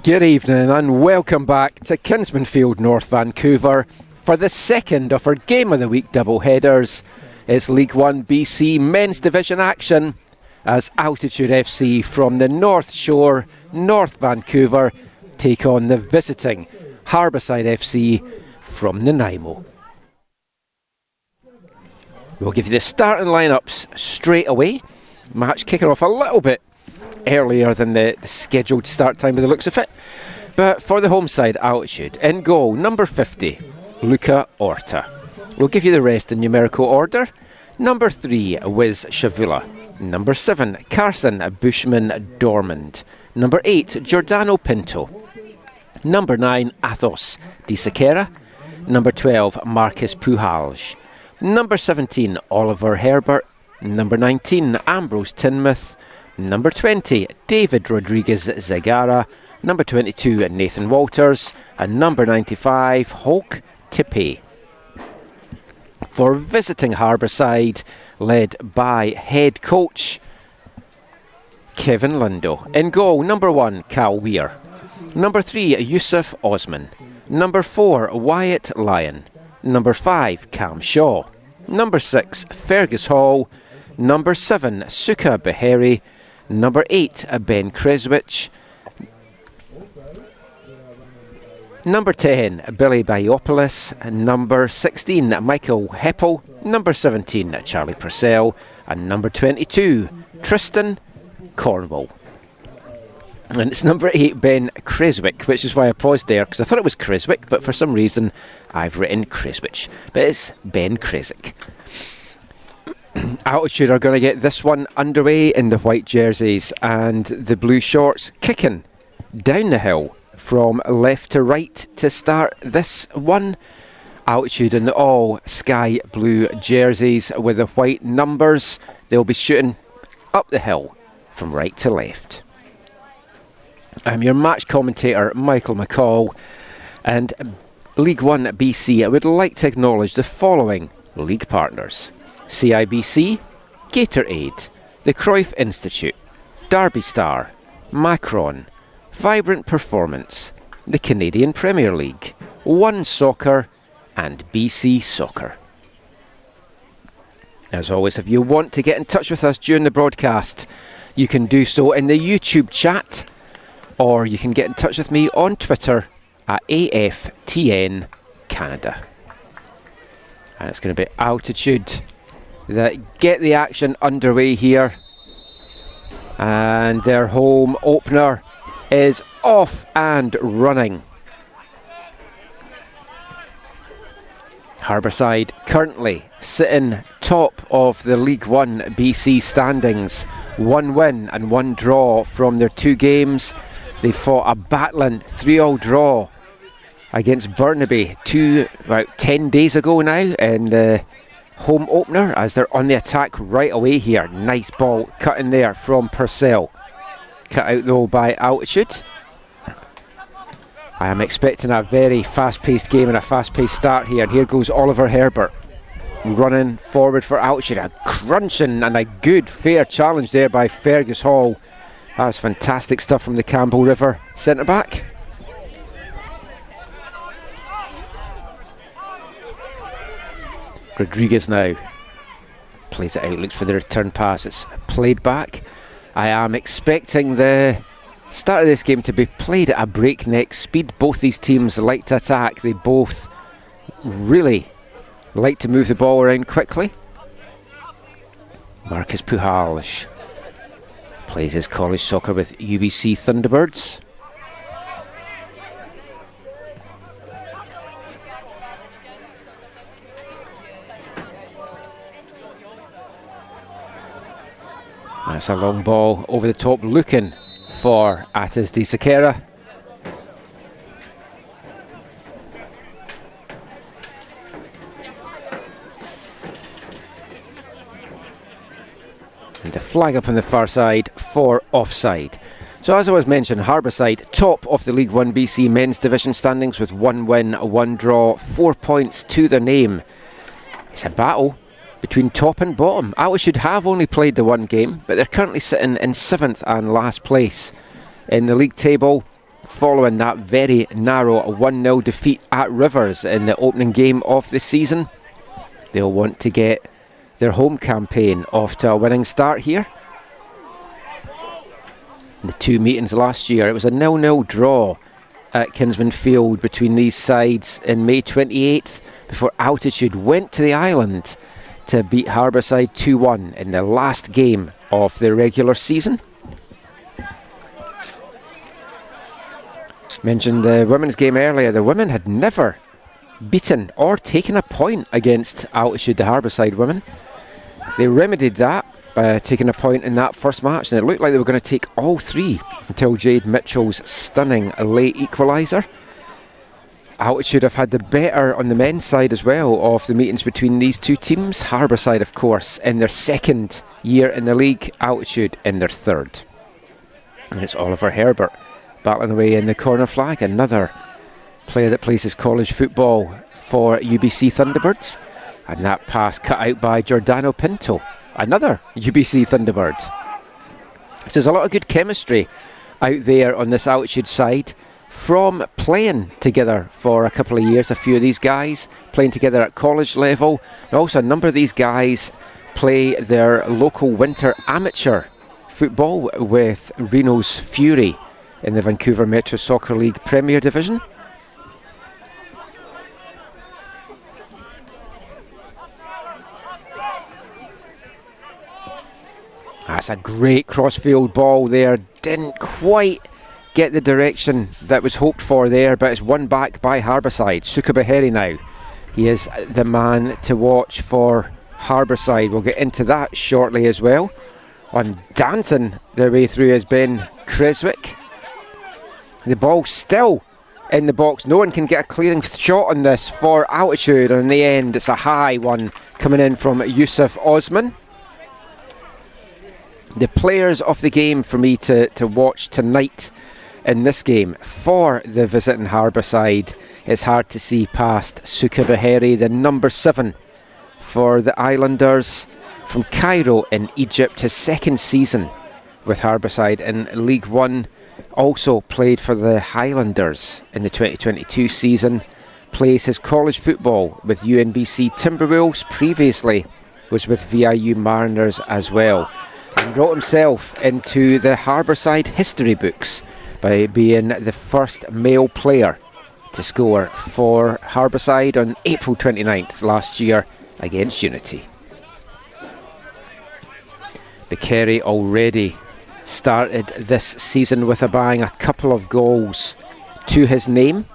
Good evening and welcome back to Kinsman Field, North Vancouver for the second of our Game of the Week double-headers. It's L1BC Men's Division action as Altitude FC from the North Shore, North Vancouver, take on the visiting Harborside FC from Nanaimo. We'll give you the starting lineups straight away. Match kicking off a little bit earlier than the scheduled start time by the looks of it. But for the home side, Altitude, in goal, number 50, Luca Orta. We'll give you the rest in numerical order. Number 3, Wiz Shavula. Number 7, Carson Bushman Dormand. Number 8, Giordano Pinto. Number 9, Athos Di Sequeira. Number 12, Marcus Puhalj. Number 17, Oliver Herbert. Number 19, Ambrose Tinmouth. Number 20, David Rodriguez Zagara. Number 22, Nathan Walters. And number 95, Hulk Tippé. For visiting Harborside, led by head coach Kevin Lundo. In goal, number 1, Cal Weir. Number 3, Yusuf Osman. Number 4, Wyatt Lyon. Number 5, Cam Shaw. Number 6, Fergus Hall. Number 7, Suka Beheri. Number 8, Ben Kreswich. Number 10, Billy Biopoulos. Number 16, Michael Heppel. Number 17, Charlie Purcell. And number 22, Tristan Cornwall. And it's number 8, Ben Creswick, which is why I paused there, because I thought it was Creswick, but for some reason I've written Creswich. But it's Ben Creswick. Altitude are going to get this one underway in the white jerseys and the blue shorts, kicking down the hill from left to right to start this one. Altitude in the all sky blue jerseys with the white numbers. They'll be shooting up the hill from right to left. I'm your match commentator, Michael McCall, and L1BC, I would like to acknowledge the following league partners: CIBC, Gatorade, the Cruyff Institute, Derby Star, Macron, Vibrant Performance, the Canadian Premier League, One Soccer, and BC Soccer. As always, if you want to get in touch with us during the broadcast, you can do so in the YouTube chat, or you can get in touch with me on Twitter at AFTN Canada. And it's going to be Altitude that get the action underway here. And their home opener is off and running. Harborside currently sitting top of the L1BC standings. 1 win and 1 draw from their 2 games. They fought a battling 3-all draw against Burnaby about 10 days ago now in the home opener, as they're on the attack right away here. Nice ball cut in there from Purcell. Cut out though by Altitude. I am expecting a very fast-paced game and a fast-paced start here. And here goes Oliver Herbert running forward for Altitude. A crunching and a good fair challenge there by Fergus Hall. That was fantastic stuff from the Campbell River centre-back. Rodriguez now plays it out, looks for the return pass. It's played back. I am expecting the start of this game to be played at a breakneck speed. Both these teams like to attack. They both really like to move the ball around quickly. Marcus Puhalj plays his college soccer with UBC Thunderbirds. That's a long ball over the top, looking for Athos Di Sequeira. And the flag up on the far side for offside. So as I was mentioning, Harborside top of the L1BC men's division standings with 1 win, 1 draw, 4 points to their name. It's a battle between top and bottom. Altitude have only played the 1 game, but they're currently sitting in 7th and last place in the league table, following that very narrow 1-0 defeat at Rivers in the opening game of the season. They'll want to get their home campaign off to a winning start here. The two meetings last year, it was a 0-0 draw at Kinsman Field between these sides in May 28th, before Altitude went to the island to beat Harborside 2-1 in the last game of the regular season. Mentioned the women's game earlier. The women had never beaten or taken a point against Altitude, the Harborside women. They remedied that by taking a point in that first match, and it looked like they were going to take all three until Jade Mitchell's stunning late equaliser. Altitude have had the better on the men's side as well of the meetings between these two teams. Harborside, of course, in their second year in the league, Altitude in their third. And it's Oliver Herbert battling away in the corner flag, another player that plays his college football for UBC Thunderbirds. And that pass cut out by Giordano Pinto, another UBC Thunderbird. So there's a lot of good chemistry out there on this Altitude side from playing together for a couple of years. A few of these guys playing together at college level, and also a number of these guys play their local winter amateur football with Reno's Fury in the Vancouver Metro Soccer League Premier Division. That's a great crossfield ball there. Didn't quite get the direction that was hoped for there, but it's won back by Harborside. Suka Baheri now. He is the man to watch for Harborside. We'll get into that shortly as well. On dancing their way through is Ben Creswick. The ball still in the box. No one can get a clearing shot on this for Altitude, and in the end it's a high one coming in from Yusuf Osman. The players of the game for me to watch tonight in this game for the visiting Harborside, it's hard to see past Suka Baheri, the number 7 for the Islanders from Cairo in Egypt. His second season with Harborside in League One. Also played for the Highlanders in the 2022 season. Plays his college football with UNBC Timberwolves. Previously was with VIU Mariners as well. And wrote himself into the Harborside history books by being the first male player to score for Harborside on April 29th last year against Unity. Bekeri already started this season with a bang, a couple of goals to his name.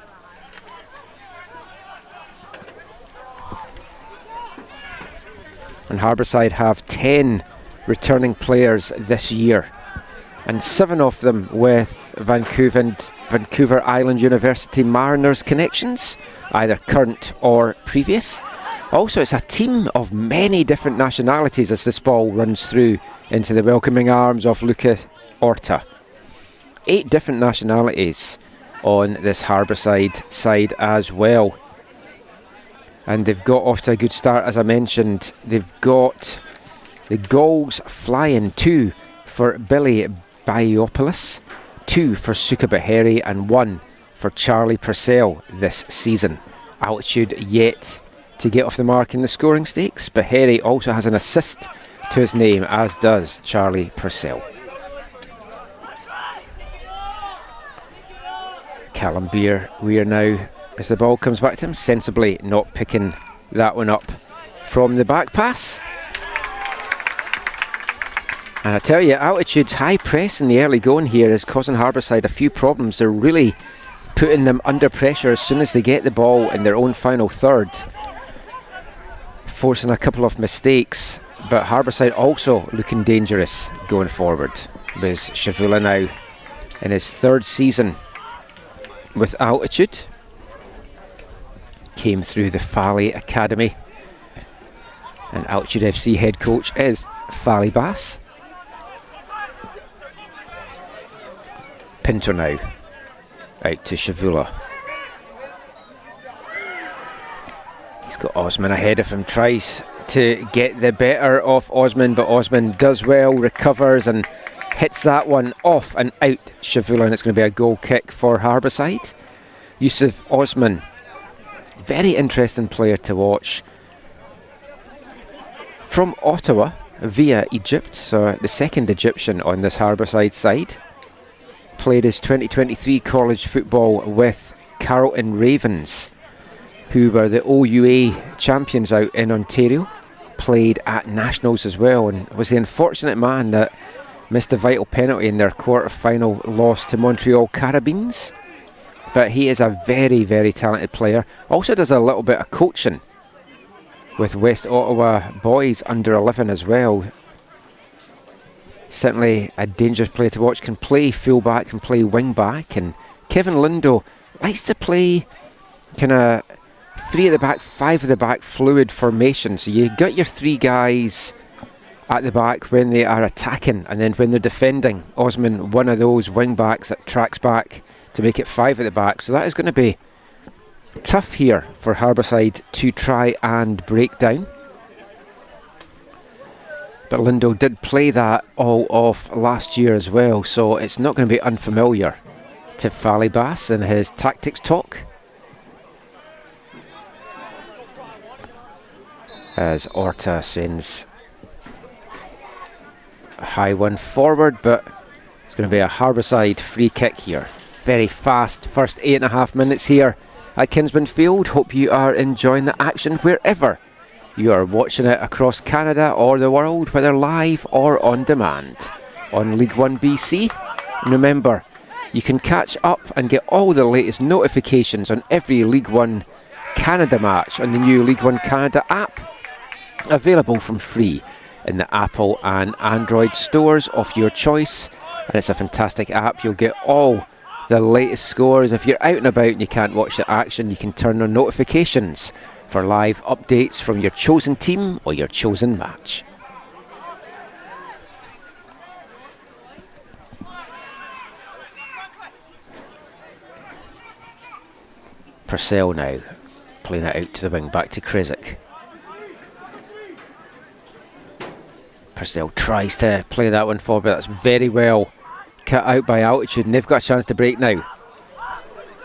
And Harborside have 10 returning players this year, and 7 of them with Vancouver Island University Mariners connections, either current or previous. Also, it's a team of many different nationalities as this ball runs through into the welcoming arms of Luca Orta. 8 different nationalities on this Harborside side as well. And they've got off to a good start, as I mentioned. They've got the goals flying, 2 for Billy Biopoulos, 2 for Suka Baheri, and 1 for Charlie Purcell this season. Altitude yet to get off the mark in the scoring stakes. Baheri also has an assist to his name, as does Charlie Purcell. Callum Weir now, as the ball comes back to him, sensibly not picking that one up from the back pass. And I tell you, Altitude's high press in the early going here is causing Harborside a few problems. They're really putting them under pressure as soon as they get the ball in their own final third, forcing a couple of mistakes. But Harborside also looking dangerous going forward. There's Shavula now in his 3rd season with Altitude. Came through the Fally Academy, and Altitude FC head coach is Fally Bass. Pinto now out to Shavula. He's got Osman ahead of him, tries to get the better of Osman, but Osman does well, recovers, and hits that one off and out Shavula, and it's going to be a goal kick for Harborside. Yusuf Osman, very interesting player to watch. From Ottawa via Egypt, so the second Egyptian on this Harborside side. Played his 2023 college football with Carlton Ravens, who were the OUA champions out in Ontario. Played at Nationals as well, and was the unfortunate man that missed a vital penalty in their quarter-final loss to Montreal Carabines. But he is a very, very talented player. Also does a little bit of coaching with West Ottawa boys under 11 as well. Certainly a dangerous player to watch. Can play fullback, can play wing back, and Kevin Lindo likes to play kind of 3 at the back, 5 at the back fluid formation. So you got your 3 guys at the back when they are attacking, and then when they're defending, Osman, one of those wing backs that tracks back to make it 5 at the back. So that is going to be tough here for Harborside to try and break down. But Lindo did play that all off last year as well, so it's not going to be unfamiliar to Falibas in his tactics talk. As Orta sends a high one forward, but it's going to be a Harborside free kick here. Very fast first 8.5 minutes here at Kinsman Field. Hope you are enjoying the action wherever you are watching it across Canada or the world, whether live or on demand on L1BC. And remember, you can catch up and get all the latest notifications on every League One Canada match on the new League One Canada app, available from free in the Apple and Android stores of your choice. And it's a fantastic app. You'll get all the latest scores. If you're out and about and you can't watch the action, you can turn on notifications for live updates from your chosen team or your chosen match. Purcell now playing it out to the wing, back to Kresic. Purcell tries to play that one forward, but that's very well cut out by Altitude, and they've got a chance to break now.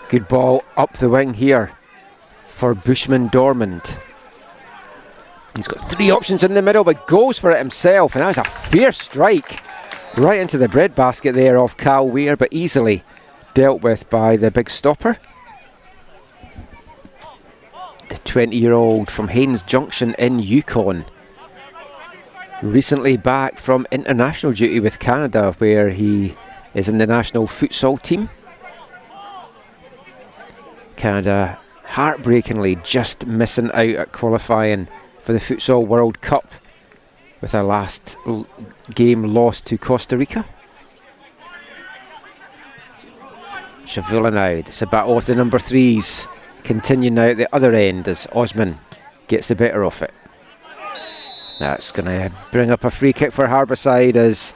Good ball up the wing here for Bushman Dormand. He's got 3 options in the middle, but goes for it himself, and that was a fierce strike right into the breadbasket there off Cal Weir, but easily dealt with by the big stopper. The 20-year-old from Haynes Junction in Yukon, recently back from international duty with Canada, where he is in the national futsal team. Canada heartbreakingly just missing out at qualifying for the Futsal World Cup with our last game lost to Costa Rica. Shavula now, it's a battle with the number 3s. Continue now at the other end as Osman gets the better of it. That's going to bring up a free kick for Harborside as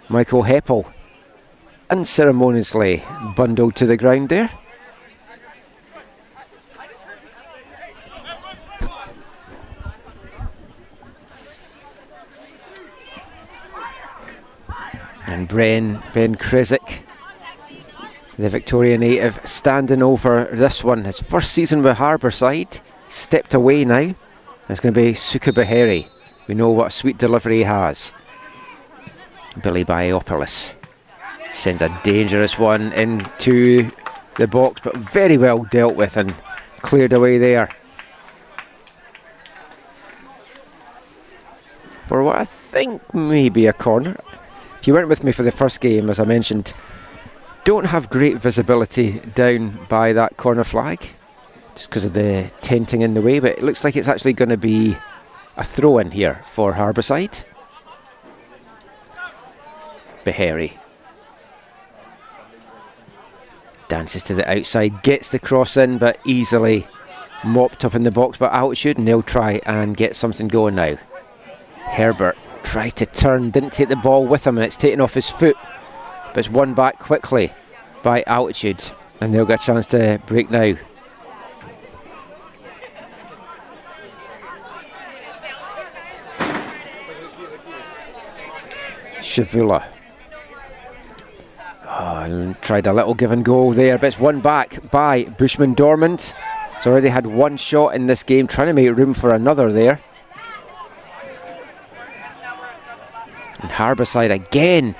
Michael Heppel unceremoniously bundled to the ground there. And Ben Kresic, the Victoria native, standing over this one. His first season with Harborside, stepped away now. It's going to be Suka Baheri. We know what a sweet delivery he has. Billy Biopoulos sends a dangerous one into the box, but very well dealt with and cleared away there. For what I think may be a corner. If you weren't with me for the first game, as I mentioned, don't have great visibility down by that corner flag, just because of the tenting in the way, but it looks like it's actually going to be a throw-in here for Harborside. Baheri dances to the outside, gets the cross in, but easily mopped up in the box by Altitude, and they'll try and get something going now. Herbert tried to turn, didn't take the ball with him, and it's taken off his foot, but it's won back quickly by Altitude, and they'll get a chance to break now. Shavula And tried a little give and go there, but it's won back by Bushman Dormant. He's already had one shot in this game, trying to make room for another there. And Harborside again,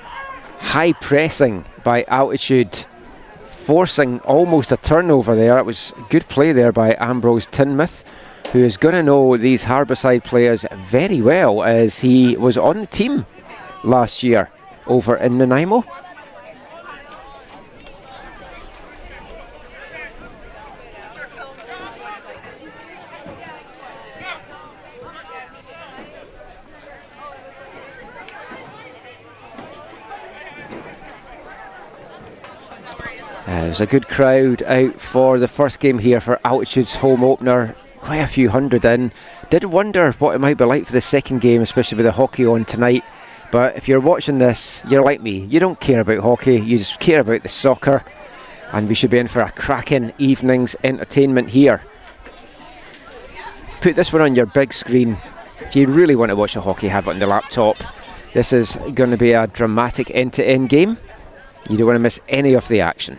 high pressing by Altitude, forcing almost a turnover there. It was good play there by Ambrose Tinmouth, who is going to know these Harborside players very well, as he was on the team last year over in Nanaimo. It was a good crowd out for the first game here for Altitude's home opener. Quite a few hundred in. Did wonder what it might be like for the second game, especially with the hockey on tonight. But if you're watching this, you're like me. You don't care about hockey, you just care about the soccer. And we should be in for a cracking evening's entertainment here. Put this one on your big screen. If you really want to watch the hockey, have it on the laptop. This is going to be a dramatic end-to-end game. You don't want to miss any of the action.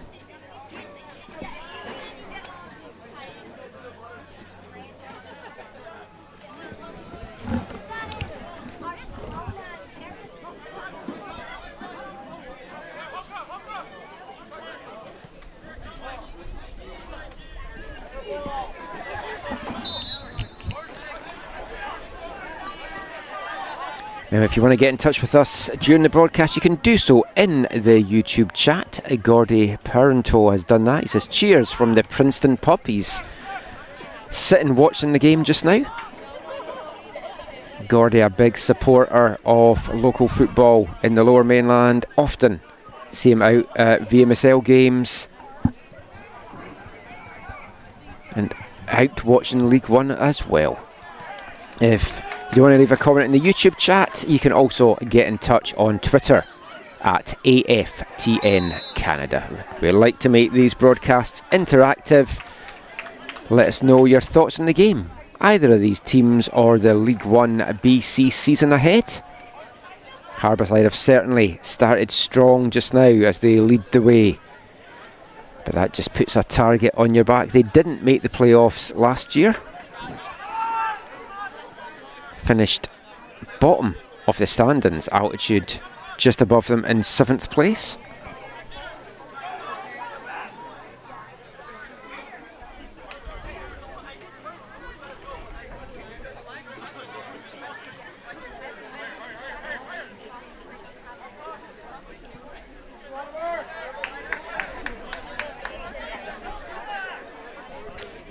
Now, if you want to get in touch with us during the broadcast, you can do so in the YouTube chat. Gordy Parenteau has done that. He says, cheers from the Princeton pub. He's sitting watching the game just now. Gordy, a big supporter of local football in the Lower Mainland. Often see him out at VMSL games. And out watching League One as well. If you want to leave a comment in the YouTube chat, you can also get in touch on Twitter at AFTN Canada. We like to make these broadcasts interactive. Let us know your thoughts on the game, either of these teams or the League 1BC season ahead. Harborside have certainly started strong just now as they lead the way. But that just puts a target on your back. They didn't make the playoffs last year. Finished bottom of the standings, Altitude just above them in 7th place.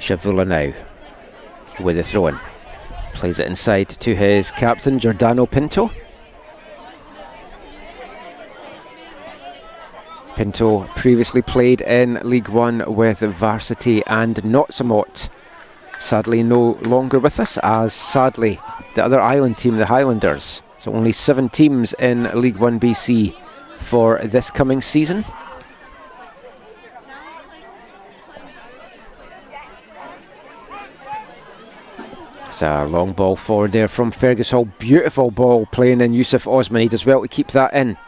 Shavula now with the throw-in. Plays it inside to his captain, Giordano Pinto. Pinto previously played in League One with Varsity and Notsamot. Sadly no longer with us, as sadly the other island team, the Highlanders. So only 7 teams in League 1BC for this coming season. It's a long ball forward there from Fergus Hall. Beautiful ball playing in Yusuf Osman. He does well to keep that in.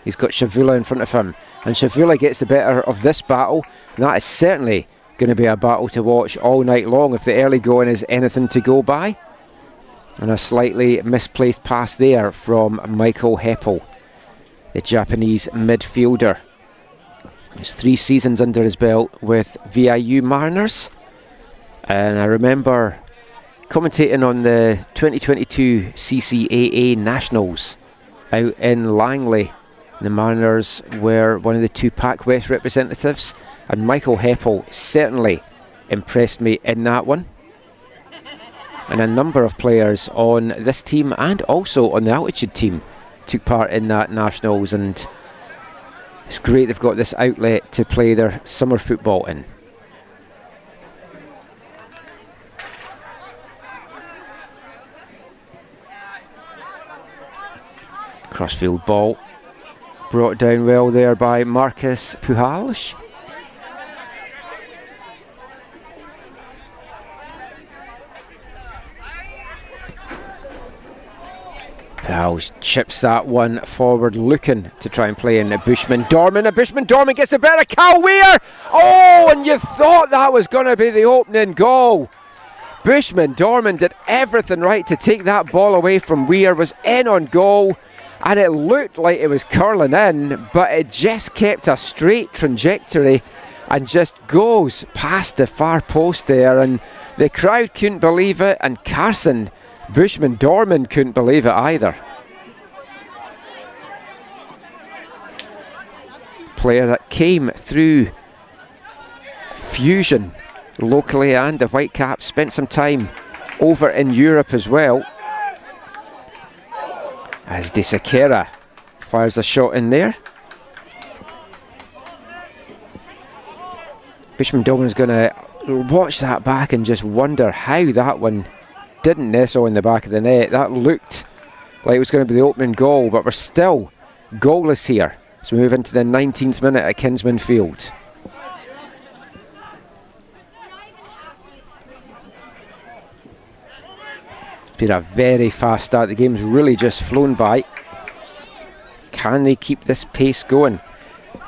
He's got Shavula in front of him. And Shavula gets the better of this battle. And that is certainly going to be a battle to watch all night long if the early going is anything to go by. And a slightly misplaced pass there from Michael Heppel, the Japanese midfielder. He's 3 seasons under his belt with VIU Mariners. And I remember commentating on the 2022 CCAA Nationals out in Langley. The Mariners were one of the 2 Pac West representatives, and Michael Heppel certainly impressed me in that one. And a number of players on this team and also on the Altitude team took part in that Nationals, and it's great they've got this outlet to play their summer football in. Crossfield ball brought down well there by Marcus Puhalj. Gals chips that one forward, looking to try and play in the Bushman Dorman. And Bushman Dorman gets a better. Cal Weir! Oh, and you thought that was going to be the opening goal. Bushman Dorman did everything right to take that ball away from Weir, was in on goal, and it looked like it was curling in, but it just kept a straight trajectory and just goes past the far post there, and the crowd couldn't believe it, and Carson Bushman Dorman couldn't believe it either. Player that came through Fusion locally and the Whitecaps, spent some time over in Europe as well. As De Sequeira fires a shot in there. Bushman Dorman's going to watch that back and just wonder how that one didn't nestle in the back of the net. That looked like it was going to be the opening goal, but we're still goalless here as we move into the 19th minute at Kinsman Field. It's been a very fast start. The game's really just flown by. Can they keep this pace going?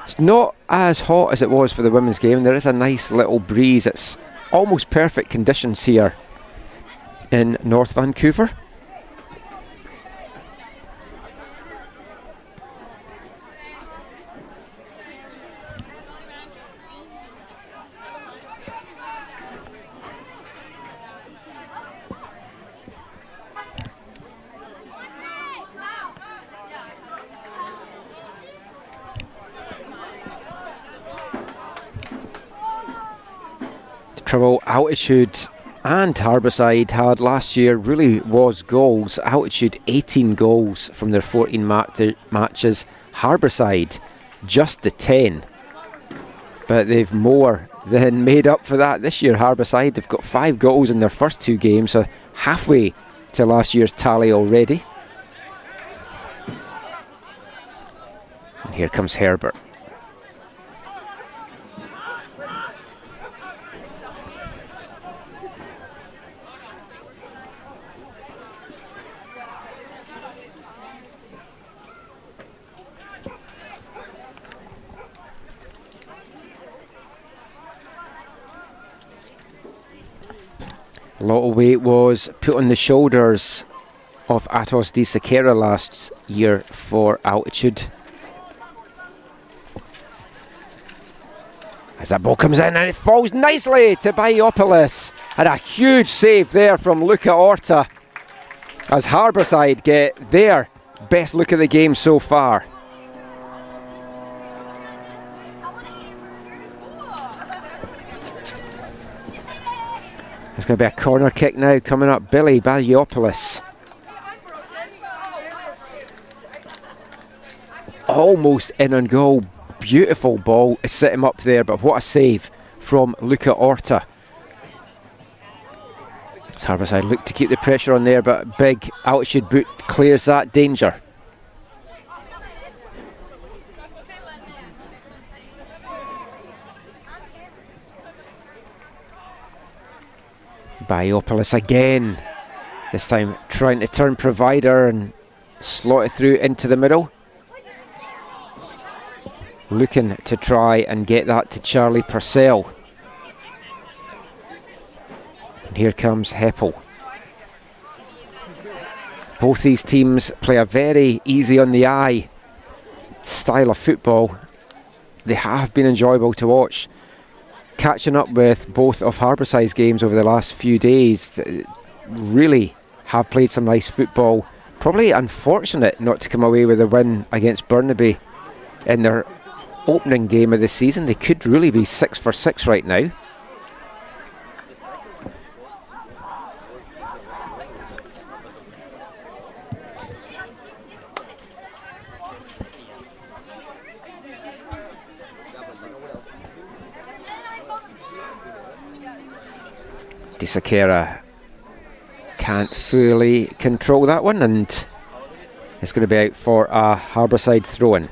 It's not as hot as it was for the women's game. There is a nice little breeze. It's almost perfect conditions here in North Vancouver. Trouble Altitude and Harborside had last year really was goals. Altitude 18 goals from their 14 matches. Harborside just the 10. But they've more than made up for that this year. Harborside, they've got 5 goals in their first 2 games, so halfway to last year's tally already. And here comes Herbert. A lot of weight was put on the shoulders of Atos De Sequeira last year for Altitude. As that ball comes in and it falls nicely to Baiopoulos. And a huge save there from Luca Orta as Harborside get their best look at the game so far. There's going to be a corner kick now coming up. Billy Baiopoulos. Almost in on goal. Beautiful ball. Set him up there, but what a save from Luca Orta. Harborside look to keep the pressure on there, but big Altitude boot clears that danger. Baiopoulos again, this time trying to turn provider and slot it through into the middle. Looking to try and get that to Charlie Purcell. And here comes Heppel. Both these teams play a very easy on the eye style of football. They have been enjoyable to watch. Catching up with both of Harborside's games over the last few days, really have played some nice football. Probably unfortunate not to come away with a win against Burnaby in their opening game of the season. They could really be 6 for 6 right now. De Sequeira can't fully control that one, and it's going to be out for a Harborside throw-in.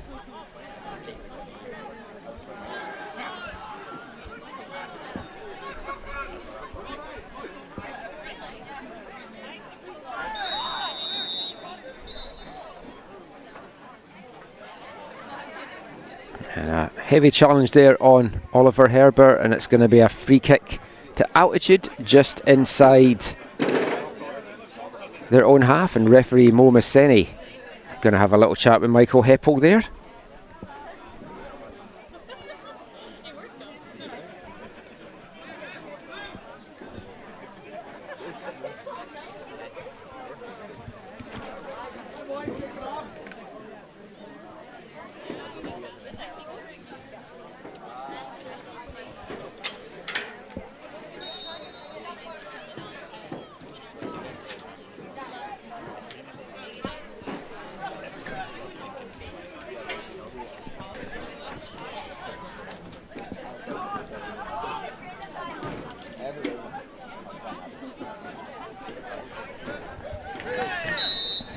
Heavy challenge there on Oliver Herbert, and it's going to be a free kick to Altitude just inside their own half, and referee Mo Maseni going to have a little chat with Michael Heppel there.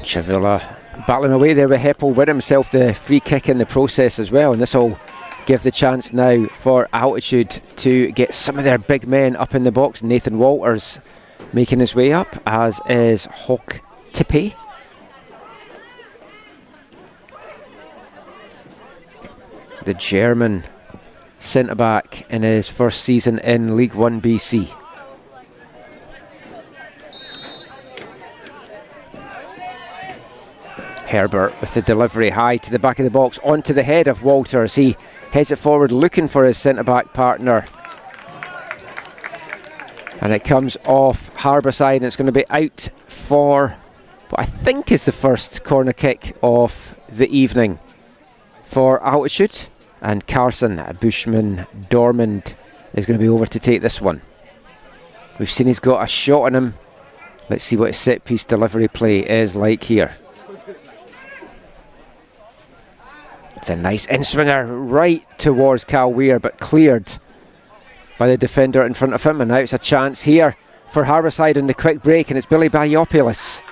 Chavilla battling away there with Heppel, win himself the free kick in the process as well, and this will give the chance now for Altitude to get some of their big men up in the box. Nathan Walters making his way up, as is Hawk Tippy. The German centre-back in his first season in League 1BC. Herbert with the delivery high to the back of the box, onto the head of Walters. He heads it forward looking for his centre-back partner. And it comes off Harborside, and it's going to be out for what I think is the first corner kick of the evening for Altitude. And Carson Bushman Dormand is going to be over to take this one. We've seen he's got a shot on him. Let's see what his set-piece delivery play is like here. It's a nice in-swinger right towards Cal Weir, but cleared by the defender in front of him. And now it's a chance here for Harborside in the quick break, and it's Billy Biopoulos.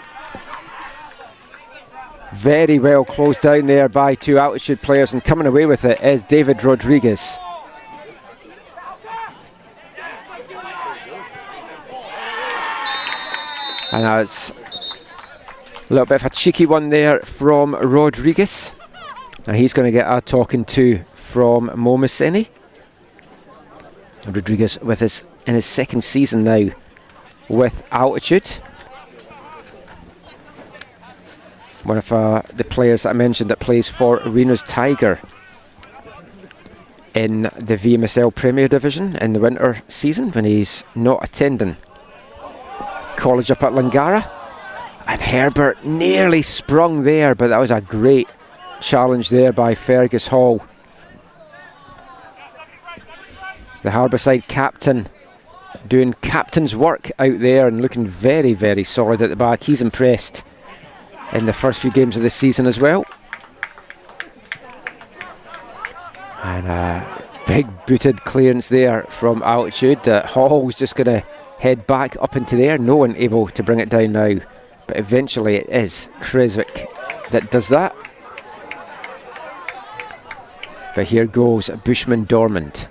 Very well closed down there by two Altitude players, and coming away with it is David Rodriguez. And now it's a little bit of a cheeky one there from Rodriguez. And he's going to get a talking to from Mo Maseni. Rodriguez with us in his second season now with Altitude. One of the players that I mentioned that plays for Arenas Tiger in the VMSL Premier Division in the winter season when he's not attending college up at Langara. And Herbert nearly sprung there, but that was a great challenge there by Fergus Hall. The Harborside captain doing captain's work out there and looking very, very solid at the back. He's impressed in the first few games of this season as well. And a big booted clearance there from Altitude. Hall's just going to head back up into there. No one able to bring it down now, but eventually it is Kresvik that does that. But here goes Bushman Dormand.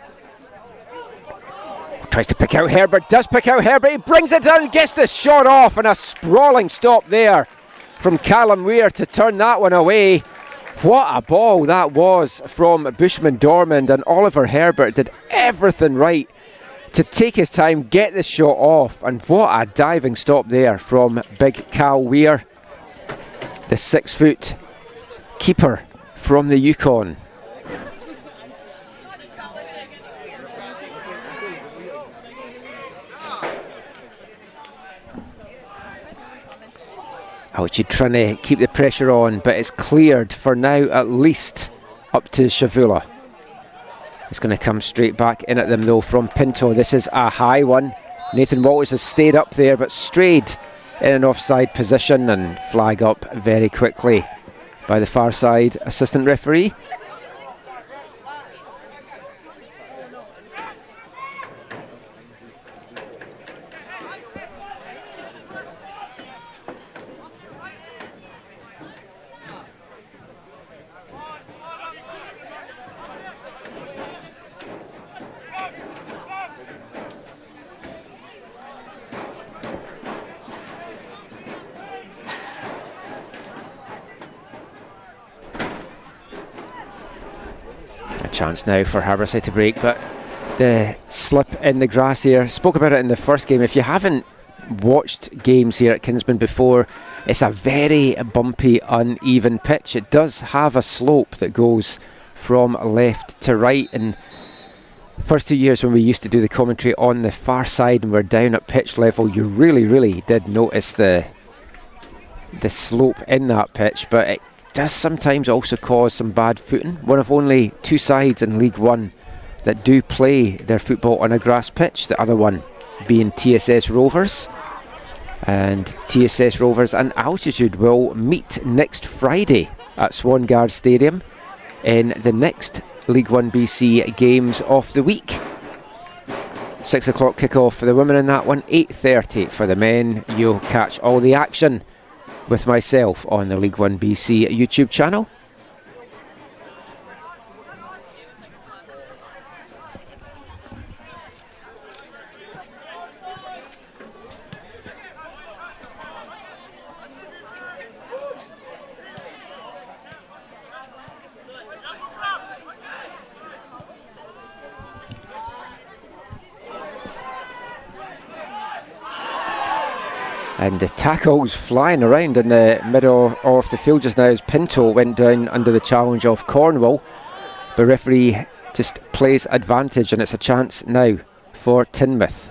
Tries to pick out Herbert, does pick out Herbert, he brings it down, gets the shot off, and a sprawling stop there from Callum Weir to turn that one away. What a ball that was from Bushman Dormand, and Oliver Herbert did everything right to take his time, get the shot off, and what a diving stop there from big Cal Weir, the 6-foot keeper from the Yukon. Altitude trying to keep the pressure on, but it's cleared for now, at least up to Shavula. It's going to come straight back in at them though from Pinto. This is a high one. Nathan Walters has stayed up there but strayed in an offside position, and flag up very quickly by the far side assistant referee. chance now for Harborside to break, but the slip in the grass here, spoke about it in the first game. If you haven't watched games here at Kinsman before, it's a very bumpy, uneven pitch. It does have a slope that goes from left to right, and first 2 years when we used to do the commentary on the far side and we're down at pitch level, you really did notice the slope in that pitch, but it does sometimes also cause some bad footing. One of only 2 sides in League One that do play their football on a grass pitch, the other one being TSS Rovers. And TSS Rovers and Altitude will meet next Friday at Swangard Stadium in the next League 1BC games of the week. 6 o'clock kickoff for the women in that one, 8:30 for the men. You'll catch all the action with myself on the League 1BC YouTube channel. And the tackles flying around in the middle of the field just now as Pinto went down under the challenge of Cornwall. The referee just plays advantage, and it's a chance now for Teignmouth.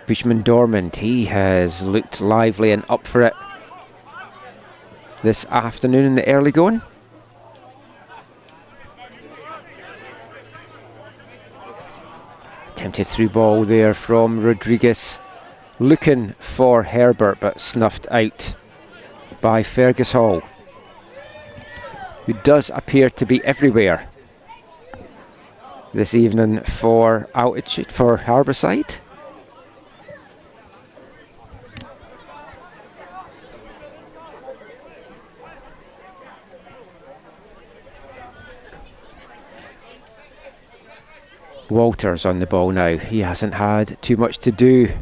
Bushman Dormand, he has looked lively and up for it this afternoon in the early going. Attempted through ball there from Rodriguez, looking for Herbert, but snuffed out by Fergus Hall, who does appear to be everywhere this evening for Altitude, for Harborside. Walters on the ball now. He hasn't had too much to do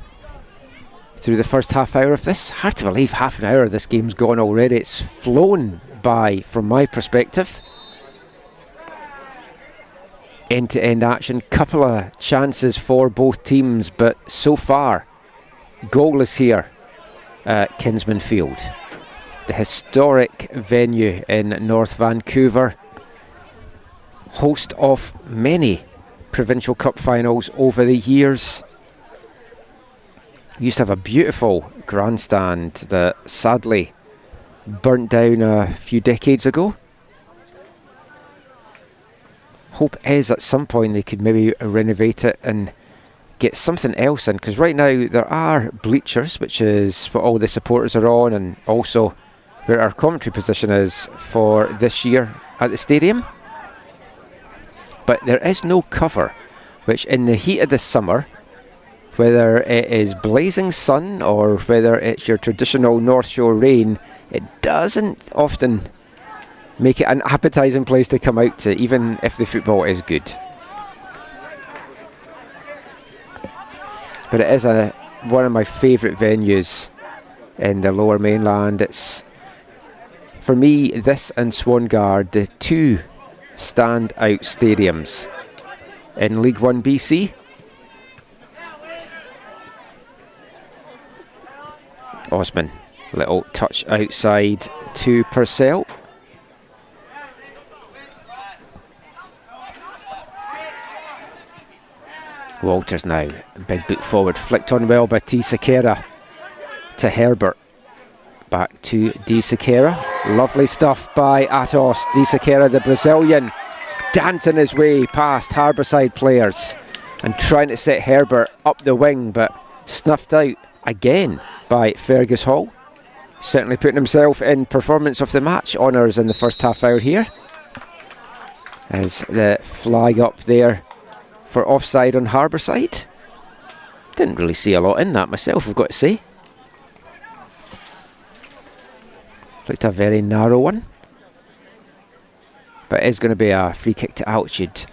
through the first half hour of this. Hard to believe half an hour of this game's gone already. It's flown by from my perspective. End-to-end action, couple of chances for both teams, but so far goalless here at Kinsman Field, the historic venue in North Vancouver, host of many provincial cup finals over the years. Used to have a beautiful grandstand that sadly burnt down a few decades ago. Hope is at some point they could maybe renovate it and get something else in, because right now there are bleachers, which is what all the supporters are on, and also where our commentary position is for this year at the stadium. But there is no cover, which in the heat of the summer, whether it is blazing sun or whether it's your traditional North Shore rain, it doesn't often make it an appetising place to come out to, even if the football is good. But it is one of my favourite venues in the Lower Mainland. It's, for me, this and Swangard, the two stand-out stadiums in League 1BC. Osman, little touch outside to Purcell. Walters now, big boot forward, flicked on well by T. Sequeira to Herbert. Back to Di Sequeira. Lovely stuff by Atos. Di Sequeira, the Brazilian, dancing his way past Harborside players and trying to set Herbert up the wing, but snuffed out again by Fergus Hall. Certainly putting himself in performance of the match honours in the first half hour here. As the flag up there for offside on Harborside. Didn't really see a lot in that myself, I've got to say. Looked a very narrow one. But it is going to be a free kick to Altitude.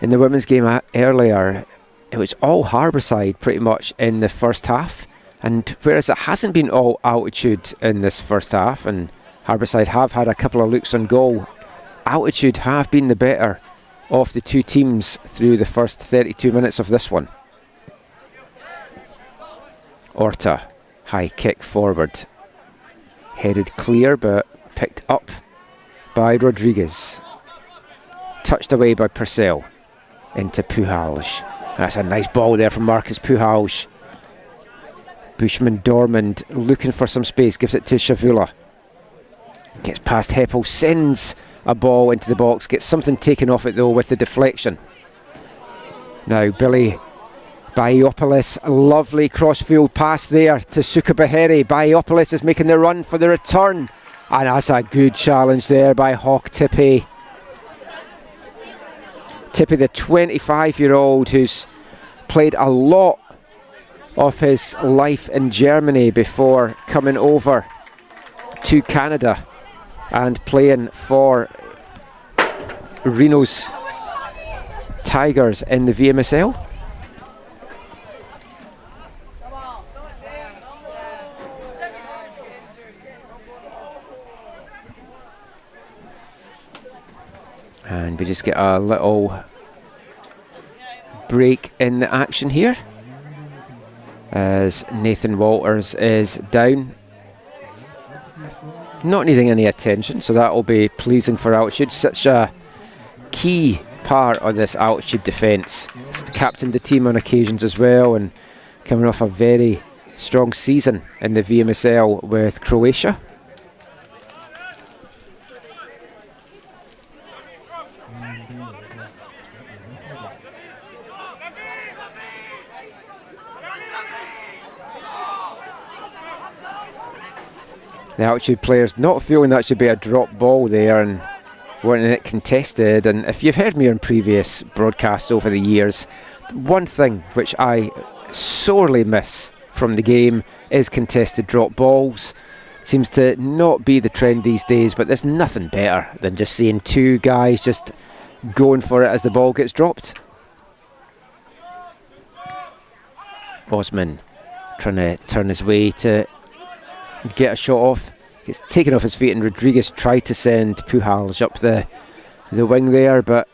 In the women's game earlier, it was all Harborside pretty much in the first half. And whereas it hasn't been all Altitude in this first half, and Harborside have had a couple of looks on goal Altitude have been the better of the two teams through the first 32 minutes of this one. Orta, high kick forward. Headed clear but picked up by Rodriguez. Touched away by Purcell. Into Puhalj. That's a nice ball there from Marcus Puhalj. Bushman Dormand looking for some space, gives it to Shavula. Gets past Heppel, sends a ball into the box, gets something taken off it though with the deflection. Now Billy Baiopoulos, a lovely crossfield pass there to Sukabaheri. Baiopoulos is making the run for the return, and that's a good challenge there by Hawk Tippy. Tippy, the 25-year-old who's played a lot of his life in Germany before coming over to Canada and playing for Reno's Tigers in the VMSL. And we just get a little break in the action here as Nathan Walters is down, not needing any attention, so that will be pleasing for Altitude. Such a key part of this Altitude defence. Captained the team on occasions as well, and coming off a very strong season in the VMSL with Croatia. The Altitude players not feeling that should be a drop ball there and wanting it contested. And if you've heard me on previous broadcasts over the years, one thing which I sorely miss from the game is contested drop balls. Seems to not be the trend these days, but there's nothing better than just seeing two guys just going for it as the ball gets dropped. Osman trying to turn his way to get a shot off. Gets taken off his feet, and Rodriguez tried to send Puhalj up the wing there, but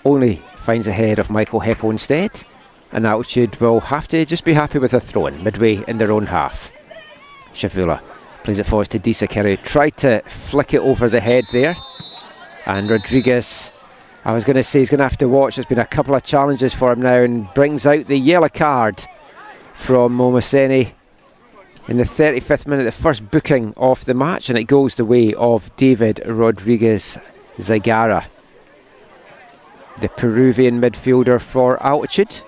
only finds ahead of Michael Heppel instead. And Altitude will have to just be happy with a throw-in midway in their own half. Shavula plays it forward to Disakere. Tried to flick it over the head there. And Rodriguez, I was going to say he's going to have to watch. There's been a couple of challenges for him now, and brings out the yellow card from Momaseni in the 35th minute, the first booking of the match, and it goes the way of David Rodriguez Zagara, the Peruvian midfielder for Altitude.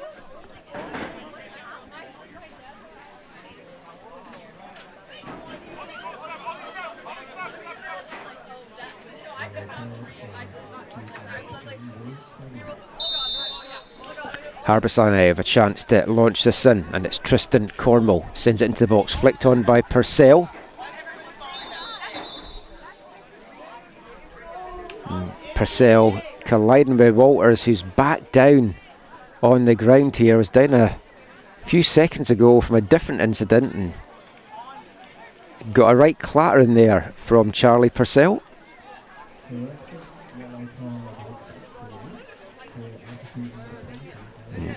Harborside have a chance to launch this in, and it's Tristan Cornwall sends it into the box, flicked on by Purcell. Purcell colliding with Walters, who's back down on the ground here. Was down a few seconds ago from a different incident and got a right clatter in there from Charlie Purcell.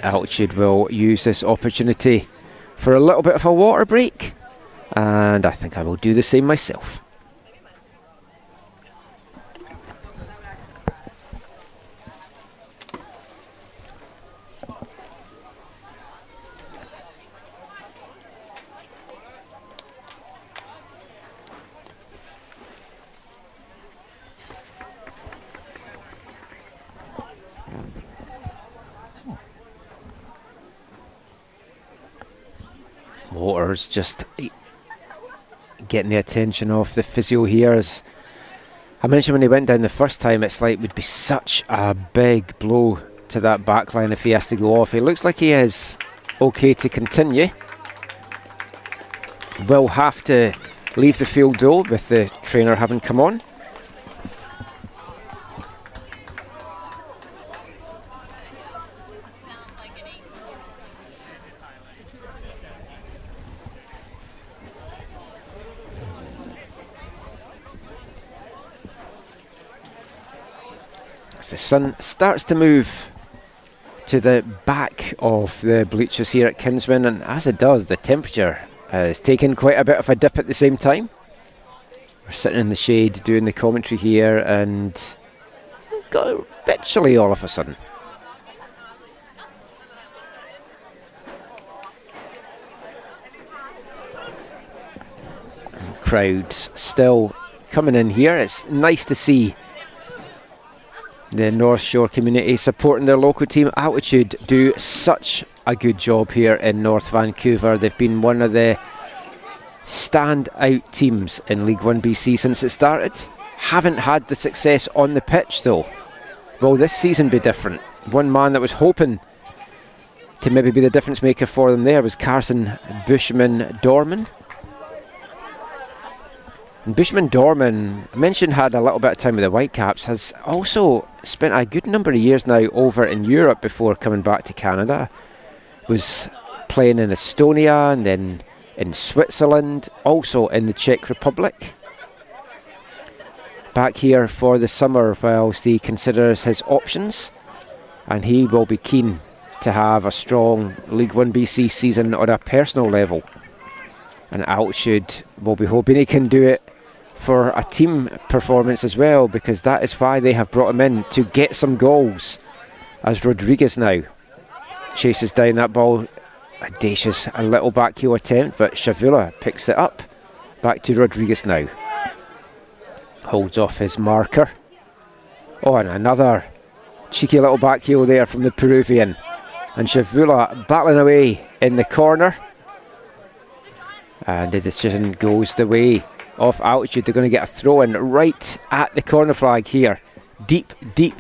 Altitude will use this opportunity for a little bit of a water break, and I think I will do the same myself. Waters just getting the attention of the physio here. As I mentioned when he went down the first time, it's like it would be such a big blow to that back line if he has to go off. He looks like he is okay to continue. Will have to leave the field though, with the trainer having come on. As the sun starts to move to the back of the bleachers here at Kinsman, and as it does, the temperature has taken quite a bit of a dip at the same time. We're sitting in the shade doing the commentary here and got a bit chilly all of a sudden. Crowds still coming in here. It's nice to see the North Shore community supporting their local team. Altitude do such a good job here in North Vancouver. They've been one of the standout teams in League 1BC since it started. Haven't had the success on the pitch though. Will this season be different? One man that was hoping to maybe be the difference maker for them there was Carson Bushman-Dorman. And Bushman-Dorman, I mentioned, had a little bit of time with the Whitecaps, has also spent a good number of years now over in Europe before coming back to Canada. Was playing in Estonia and then in Switzerland, also in the Czech Republic. Back here for the summer whilst he considers his options, and he will be keen to have a strong League 1BC season on a personal level. And Altitude will be hoping he can do it for a team performance as well, because that is why they have brought him in, to get some goals. As Rodriguez now chases down that ball. Audacious, a little back heel attempt, but Shavula picks it up. Back to Rodriguez now. Holds off his marker. Oh, and another cheeky little back heel there from the Peruvian. And Shavula battling away in the corner. And the decision goes the way of Altitude. They're going to get a throw in right at the corner flag here. Deep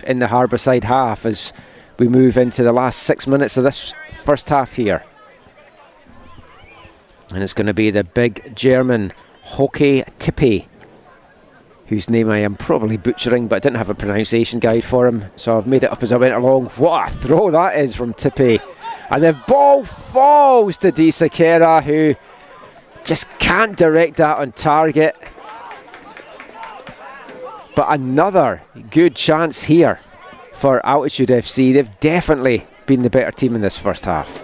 in the Harborside half as we move into the last 6 minutes of this first half here. And it's going to be the big German Hockey Tippe, whose name I am probably butchering, but I didn't have a pronunciation guide for him, so I've made it up as I went along. What a throw that is from Tippe. And the ball falls to Di Sakera, who just can't direct that on target. But another good chance here for Altitude FC. They've definitely been the better team in this first half.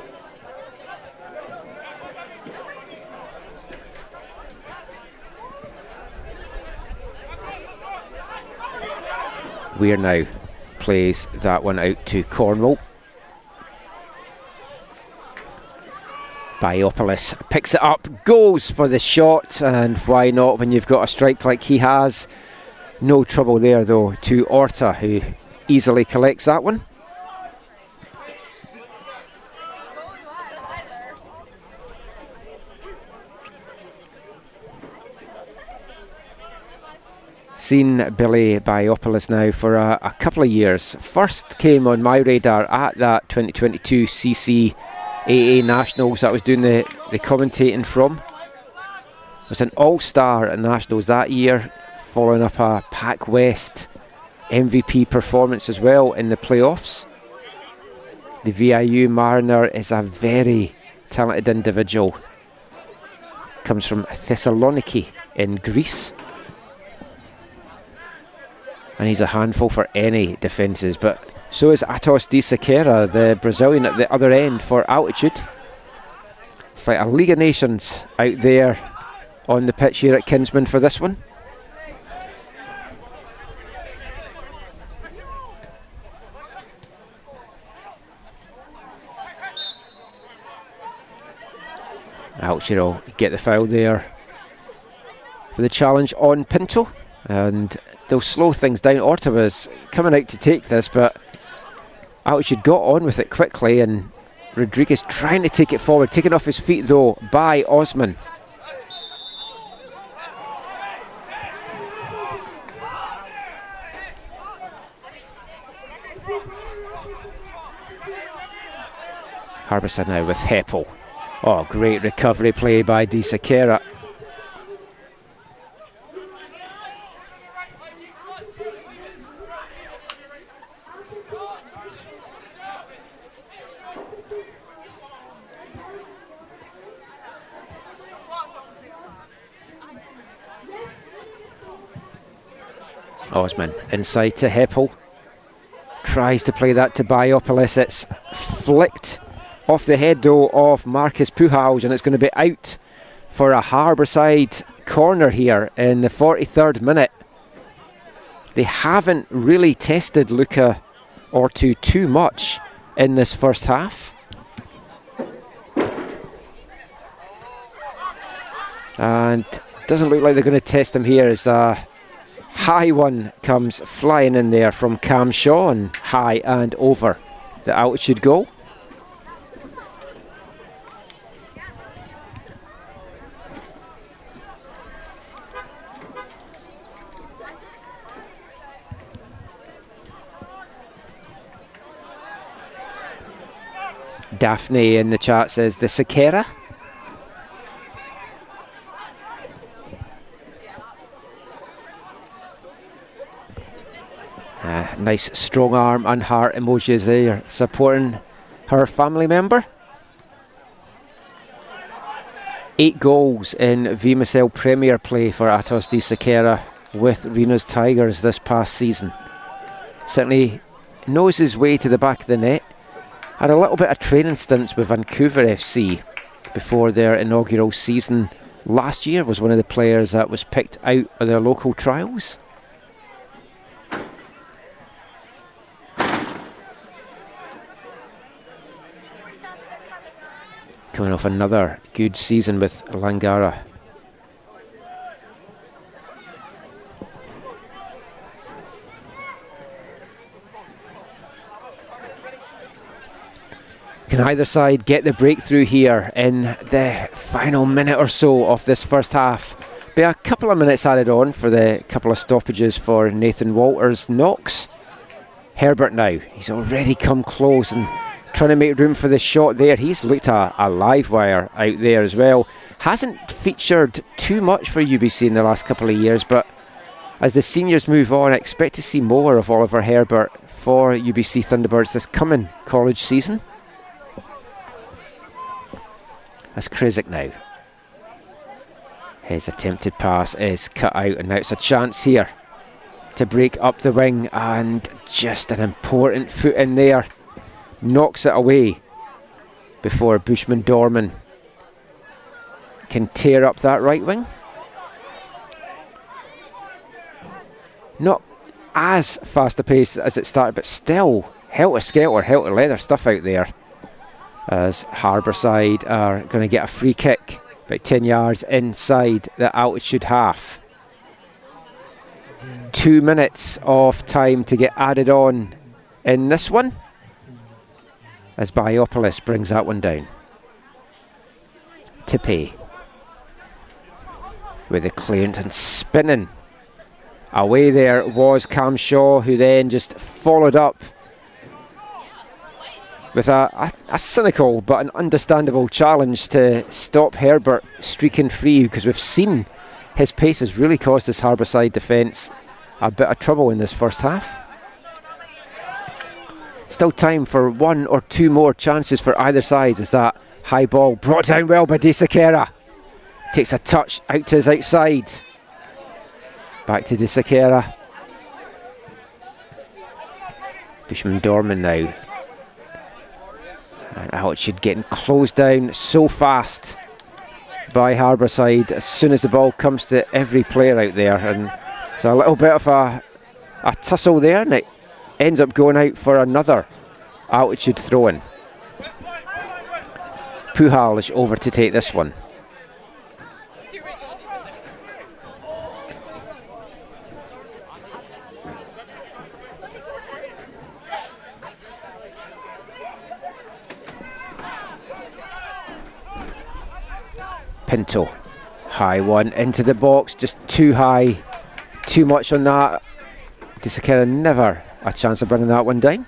Weir now plays that one out to Cornwall. Biopolis picks it up, goes for the shot, and why not when you've got a strike like he has. No trouble there though to Orta, who easily collects that one. Seen Billy Biopolis now for a couple of years. First came on my radar at that 2022 CCAA Nationals that I was doing the commentating from. Was an all-star at Nationals that year, following up a Pac West MVP performance as well in the playoffs. The VIU Mariner is a very talented individual. Comes from Thessaloniki in Greece. And he's a handful for any defences, but so is Atos Di Sakera, the Brazilian at the other end for Altitude. It's like a League of Nations out there on the pitch here at Kinsman for this one. Altitude will get the foul there for the challenge on Pinto, and they'll slow things down. Orta was coming out to take this, but Altitude got on with it quickly, and Rodriguez trying to take it forward, taken off his feet though by Osman. Harborside now with Heppel. Oh, great recovery play by Di Sakera. Osman inside to Heppel. tries to play that to Biopolis. It's flicked off the head though of Marcus Puhalj, and it's going to be out for a Harborside corner here in the 43rd minute. They haven't really tested Luca Ortu too much in this first half. And doesn't look like they're going to test him here as a high one comes flying in there from Cam Shaw, and high and over the altitude goal. Daphne in the chat says the Sakera. Nice strong arm and heart emojis there supporting her family member. 8 goals in VMSL Premier play for Atos de Sakera with Venus Tigers this past season. Certainly knows his way to the back of the net. Had a little bit of training stints with Vancouver FC before their inaugural season. Last year was one of the players that was picked out of their local trials. Coming off another good season with Langara. Can either side get the breakthrough here in the final minute or so of this first half? Be a couple of minutes added on for the couple of stoppages for Nathan Walters' knocks. Herbert now, he's already come close and trying to make room for the shot there. He's looked at a live wire out there as well. Hasn't featured too much for UBC in the last couple of years, but as the seniors move on, I expect to see more of Oliver Herbert for UBC Thunderbirds this coming college season. That's Krizik now. His attempted pass is cut out, and now it's a chance here to break up the wing, and just an important foot in there. Knocks it away before Bushman Dorman can tear up that right wing. Not as fast a pace as it started, but still helter-skelter, helter-leather stuff out there, as Harborside are going to get a free kick about 10 yards inside the altitude half. 2 minutes of time to get added on in this one, as Biopolis brings that one down. Tippy with the clearance and spinning. Away there was Cam Shaw, who then just followed up with a cynical but an understandable challenge to stop Herbert streaking free, because we've seen his pace has really caused this Harborside defence a bit of trouble in this first half. Still time for 1 or 2 more chances for either side, as that high ball brought down well by De Sakera. Takes a touch out to his outside. Back to De Sakera. Bushman Dorman now. And altitude getting closed down so fast by Harborside as soon as the ball comes to every player out there. And so a little bit of a tussle there, and it ends up going out for another altitude throw-in. Puhalj over to take this one. Pinto, high one into the box, just too high, too much on that. De Sakera never a chance of bringing that one down.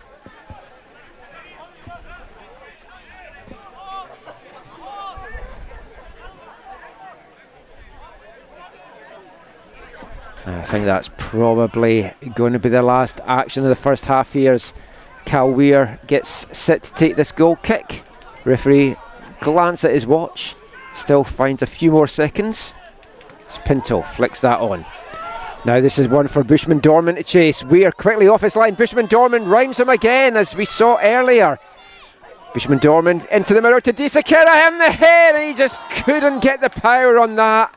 I think that's probably going to be the last action of the first half here, as Cal Weir gets set to take this goal kick. Referee glance at his watch, still finds a few more seconds. As Pinto flicks that on. Now this is one for Bushman Dorman to chase. Weir quickly off his line. Bushman Dorman rhymes him again, as we saw earlier. Bushman Dorman into the middle to Disakira in the head, and he just couldn't get the power on that.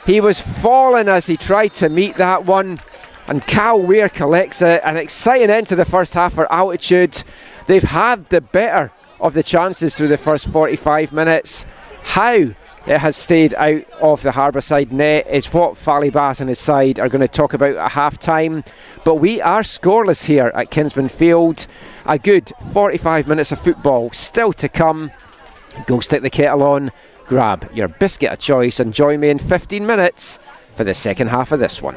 He was falling as he tried to meet that one, and Cal Weir collects it. An exciting end to the first half for Altitude. They've had the better of the chances through the first 45 minutes. How it has stayed out of the Harborside net is what Fally Bass and his side are going to talk about at half time. But we are scoreless here at Kinsman Field. A good 45 minutes of football still to come. Go stick the kettle on, grab your biscuit of choice, and join me in 15 minutes for the second half of this one.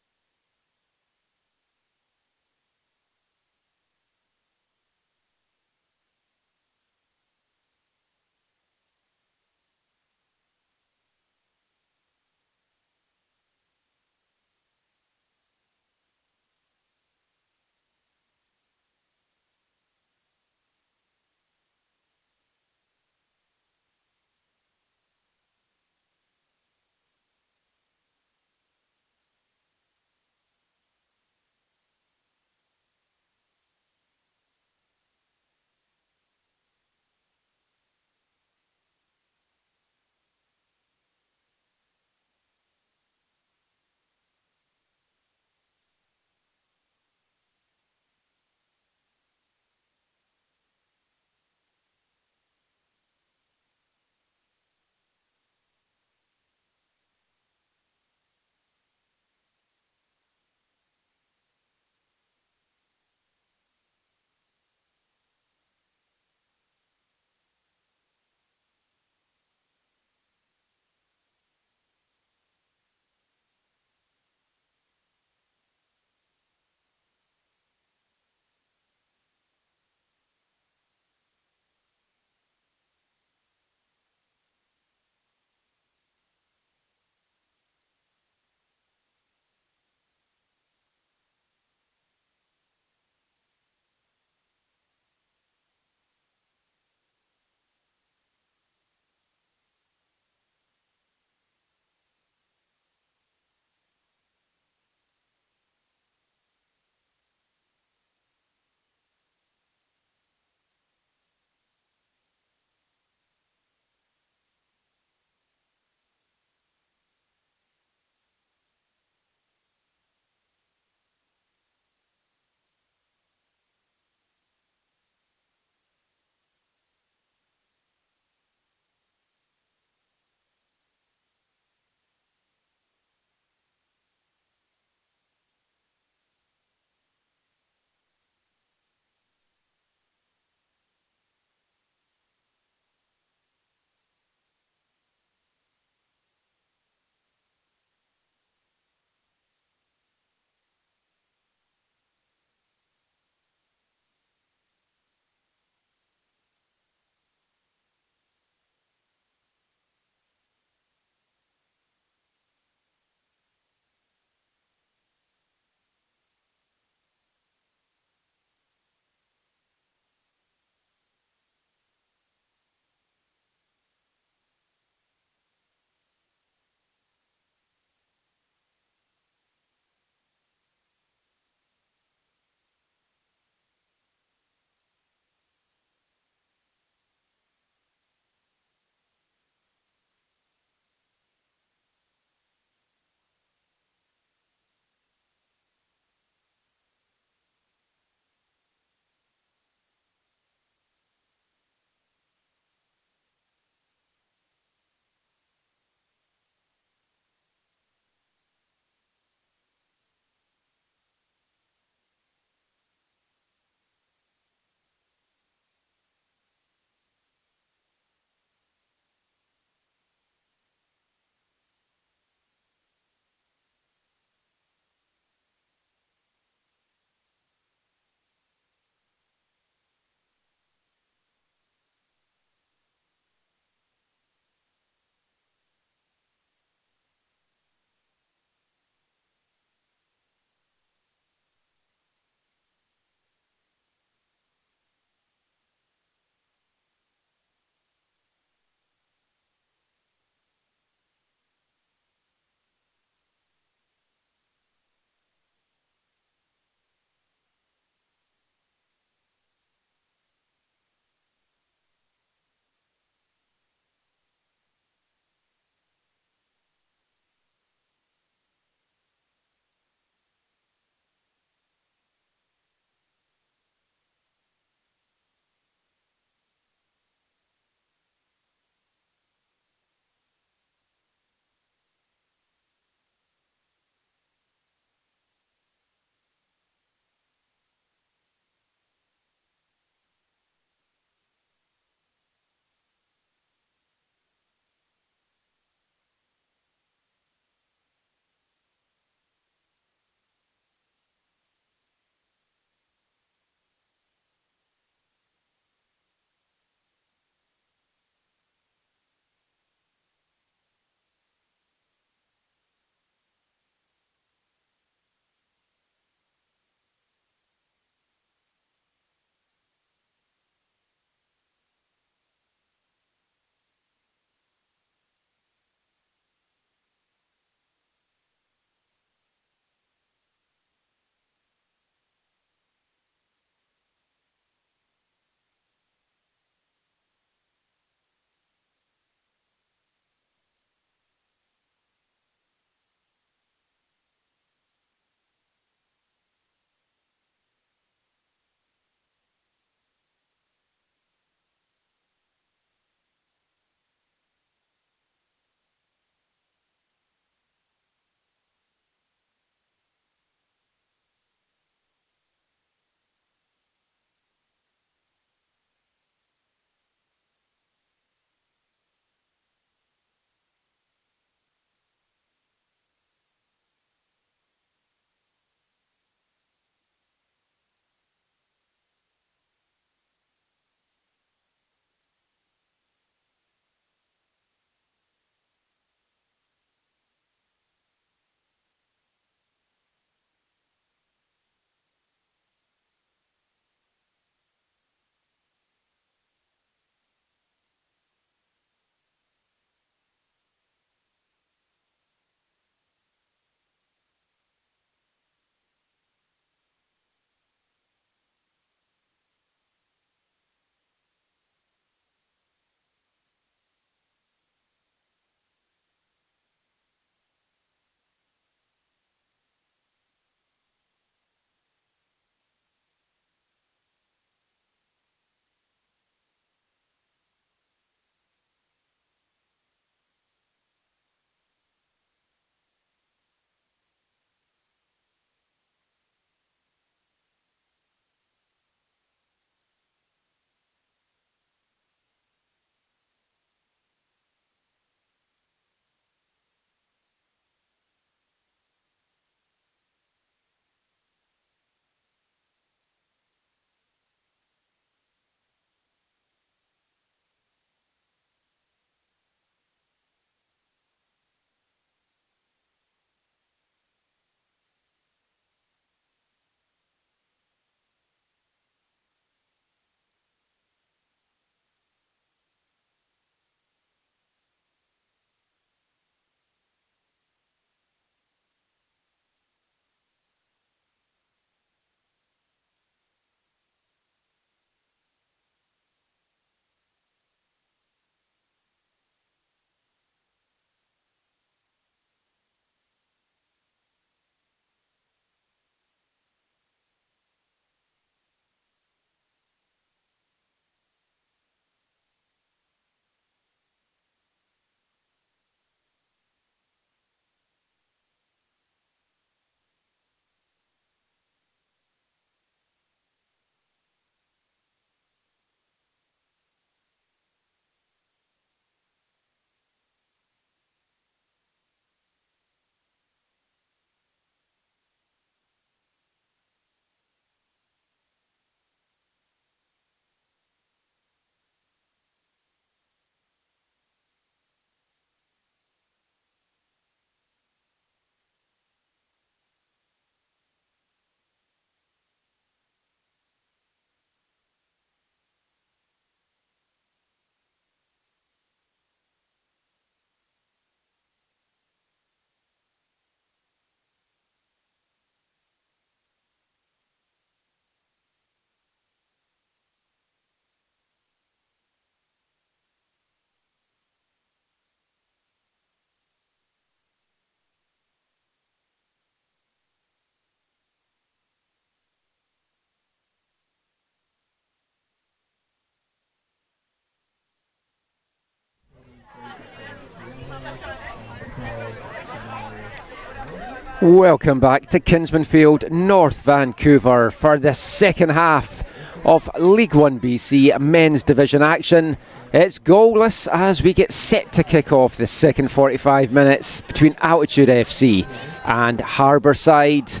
Welcome back to Kinsmanfield, North Vancouver for the second half of League 1BC Men's Division action. It's goalless as we get set to kick off the second 45 minutes between Altitude FC and Harborside,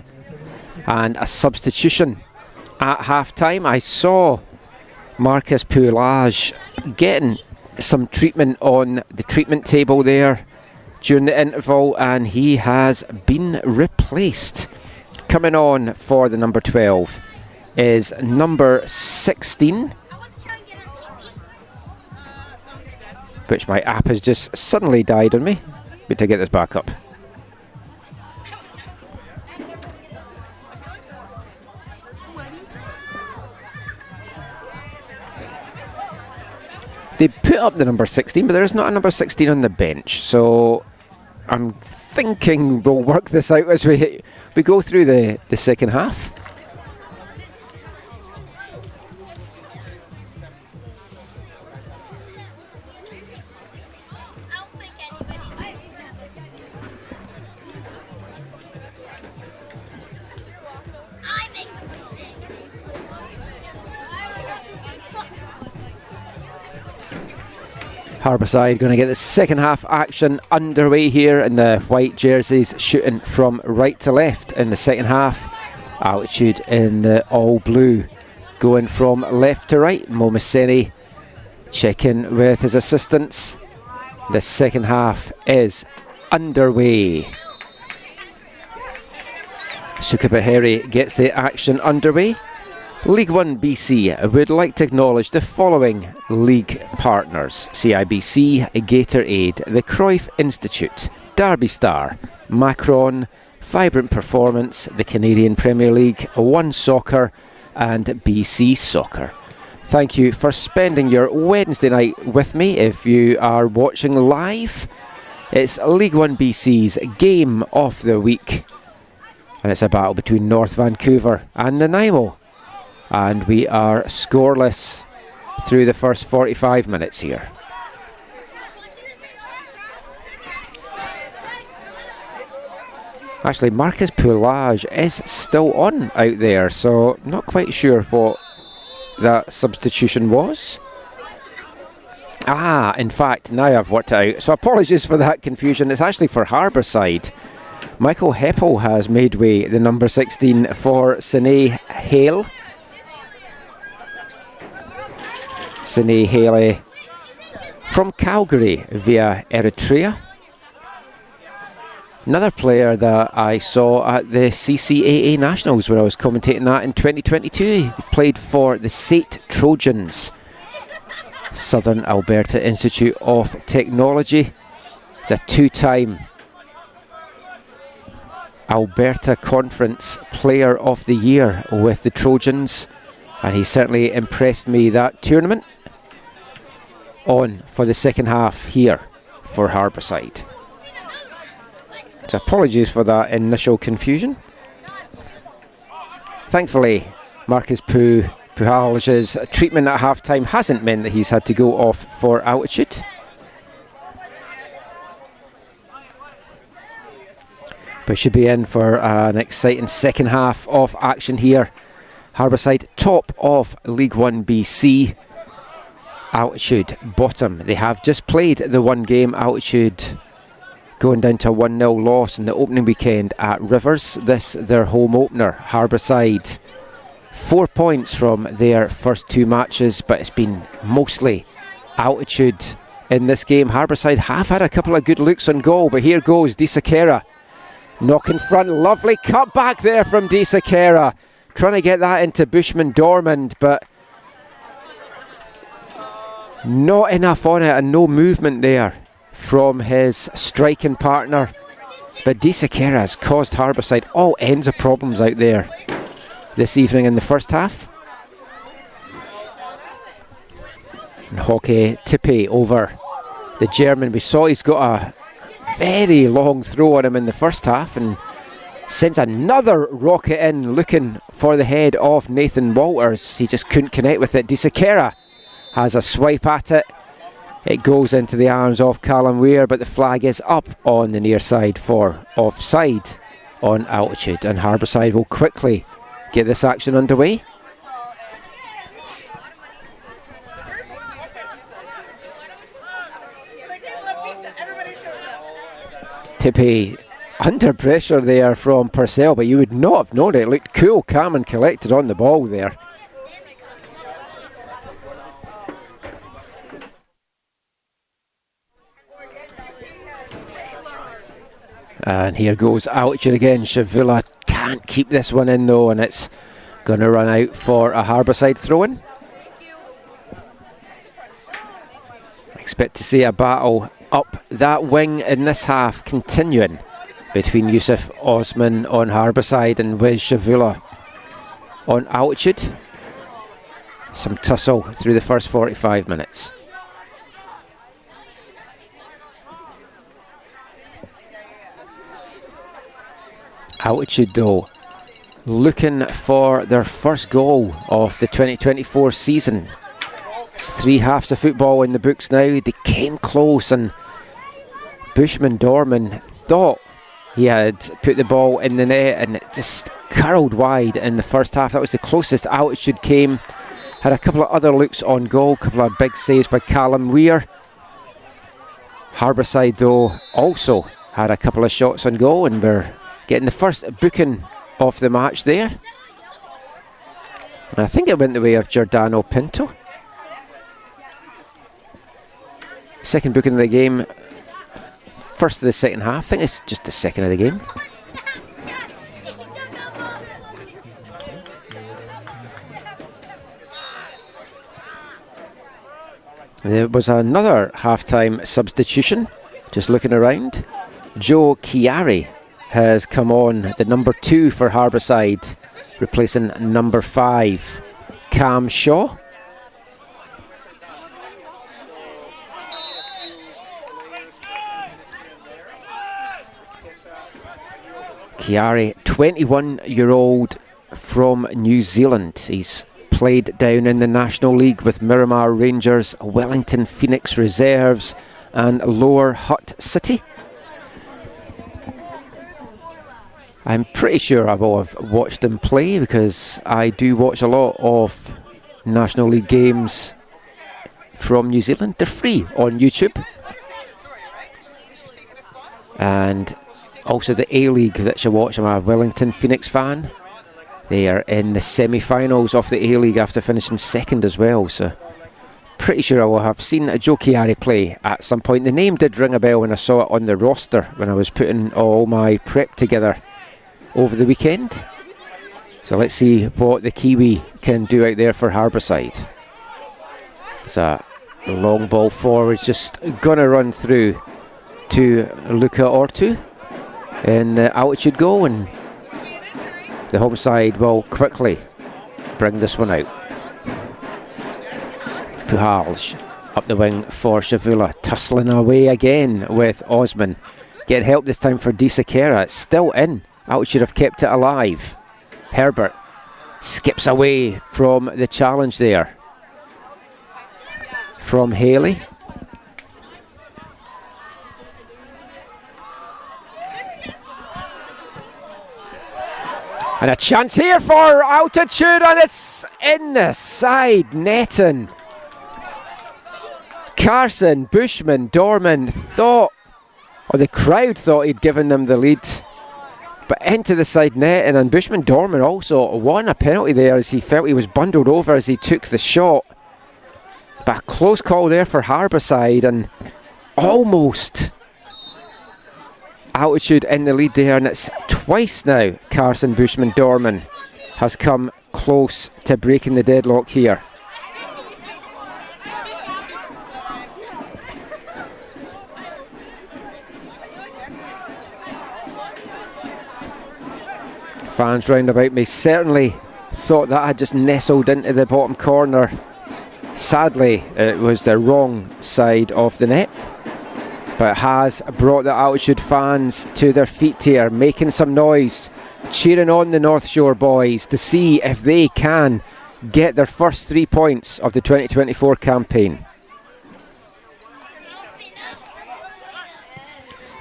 and a substitution at half-time. I saw Marcus Poulage getting some treatment on the treatment table there during the interval, and he has been replaced. Coming on for the number 12 is number 16, which my app has just suddenly died on me. Wait to get this back up. They put up the number 16, but there is not a number 16 on the bench, so I'm thinking we'll work this out as we go through the second half. Harborside going to get the second half action underway here, in the white jerseys shooting from right to left in the second half. Altitude in the all blue going from left to right. Momaseni checking with his assistants. The second half is underway. Sukabaheri gets the action underway. League 1BC would like to acknowledge the following league partners: CIBC, Gatorade, the Cruyff Institute, Derby Star, Macron, Vibrant Performance, the Canadian Premier League, One Soccer and BC Soccer. Thank you for spending your Wednesday night with me. If you are watching live, it's League 1BC's Game of the Week, and it's a battle between North Vancouver and Nanaimo. And we are scoreless through the first 45 minutes here. Actually, Marcus Poulage is still on out there, so not quite sure what that substitution was. In fact, now I've worked it out. So apologies for that confusion. It's actually for Harborside. Michael Heppel has made way, the number 16 for Sine Hale. Sine Haley from Calgary via Eritrea. Another player that I saw at the CCAA Nationals when I was commentating that in 2022. He played for the SAIT Trojans, Southern Alberta Institute of Technology. He's a two-time Alberta Conference Player of the Year with the Trojans, and he certainly impressed me that tournament. On for the second half here for Harborside. So apologies for that initial confusion. Thankfully, Marcus Poulage's treatment at half-time hasn't meant that he's had to go off for Altitude. But should be in for an exciting second half of action here. Harborside top of League 1BC. Altitude bottom. They have just played the one game. Altitude going down to a 1-0 loss in the opening weekend at Rivers. This their home opener. Harborside 4 points from their first two matches, but it's been mostly Altitude in this game. Harborside have had a couple of good looks on goal, but here goes Disakera. Knock in front, lovely cut back there from Disakera. Trying to get that into Bushman Dormand, but not enough on it, and no movement there from his striking partner. But Disakera has caused Harborside all ends of problems out there this evening in the first half. And Hockey Tippy over the German. We saw he's got a very long throw on him in the first half, and sends another rocket in looking for the head of Nathan Walters. He just couldn't connect with it. Disakera has a swipe at it. It goes into the arms of Callum Weir, but the flag is up on the near side for offside. on Altitude, and Harborside will quickly get this action underway. Tippy under pressure there from Purcell, but you would not have known it. It looked cool, calm and collected on the ball there. And here goes Altitude again. Shavula can't keep this one in though, and it's going to run out for a Harborside throw-in. Expect to see a battle up that wing in this half continuing between Yusuf Osman on Harborside and Wiz Shavula on Altitude. Some tussle through the first 45 minutes. Altitude though, looking for their first goal of the 2024 season. It's 3 halves of football in the books now. They came close, and Bushman Dorman thought he had put the ball in the net, and it just curled wide in the first half. That was the closest Altitude came. Had a couple of other looks on goal, a couple of big saves by Callum Weir. Harborside though also had a couple of shots on goal, and they're getting the first booking of the match there. And I think it went the way of Giordano Pinto. Second booking of the game, first of the second half. I think it's just the second of the game. There was another half-time substitution. Just looking around, Joe Chiari has come on, the number 2 for Harborside, replacing number 5, Cam Shaw. Chiari, 21-year-old from New Zealand. He's played down in the National League with Miramar Rangers, Wellington Phoenix Reserves and Lower Hutt City. I'm pretty sure I will have watched him play, because I do watch a lot of National League games from New Zealand. They're free on YouTube. And also the A-League that you watch. I'm a Wellington Phoenix fan. They are in the semi-finals of the A-League after finishing second as well. So pretty sure I will have seen a Joe Chiari play at some point. The name did ring a bell when I saw it on the roster when I was putting all my prep together over the weekend. So let's see what the Kiwi can do out there for Harborside. It's a long ball forward, just gonna run through to Luca Ortu in the Altitude goal, and the home side will quickly bring this one out. Puhalj up the wing for Shavula, tussling away again with Osman. Getting help this time for Di Sakera. It's still in. Altitude have kept it alive. Herbert skips away from the challenge there from Haley. And a chance here for Altitude, and it's in the side netting. Carson, Bushman, Dorman thought, or the crowd thought he'd given them the lead. But into the side net, and Bushman Dorman also won a penalty there as he felt he was bundled over as he took the shot. But a close call there for Harborside, and almost Altitude in the lead there, and it's twice now Carson Bushman Dorman has come close to breaking the deadlock here. Fans round about me certainly thought that had just nestled into the bottom corner. Sadly, it was the wrong side of the net, but it has brought the Altitude fans to their feet here, making some noise, cheering on the North Shore boys to see if they can get their first 3 points of the 2024 campaign.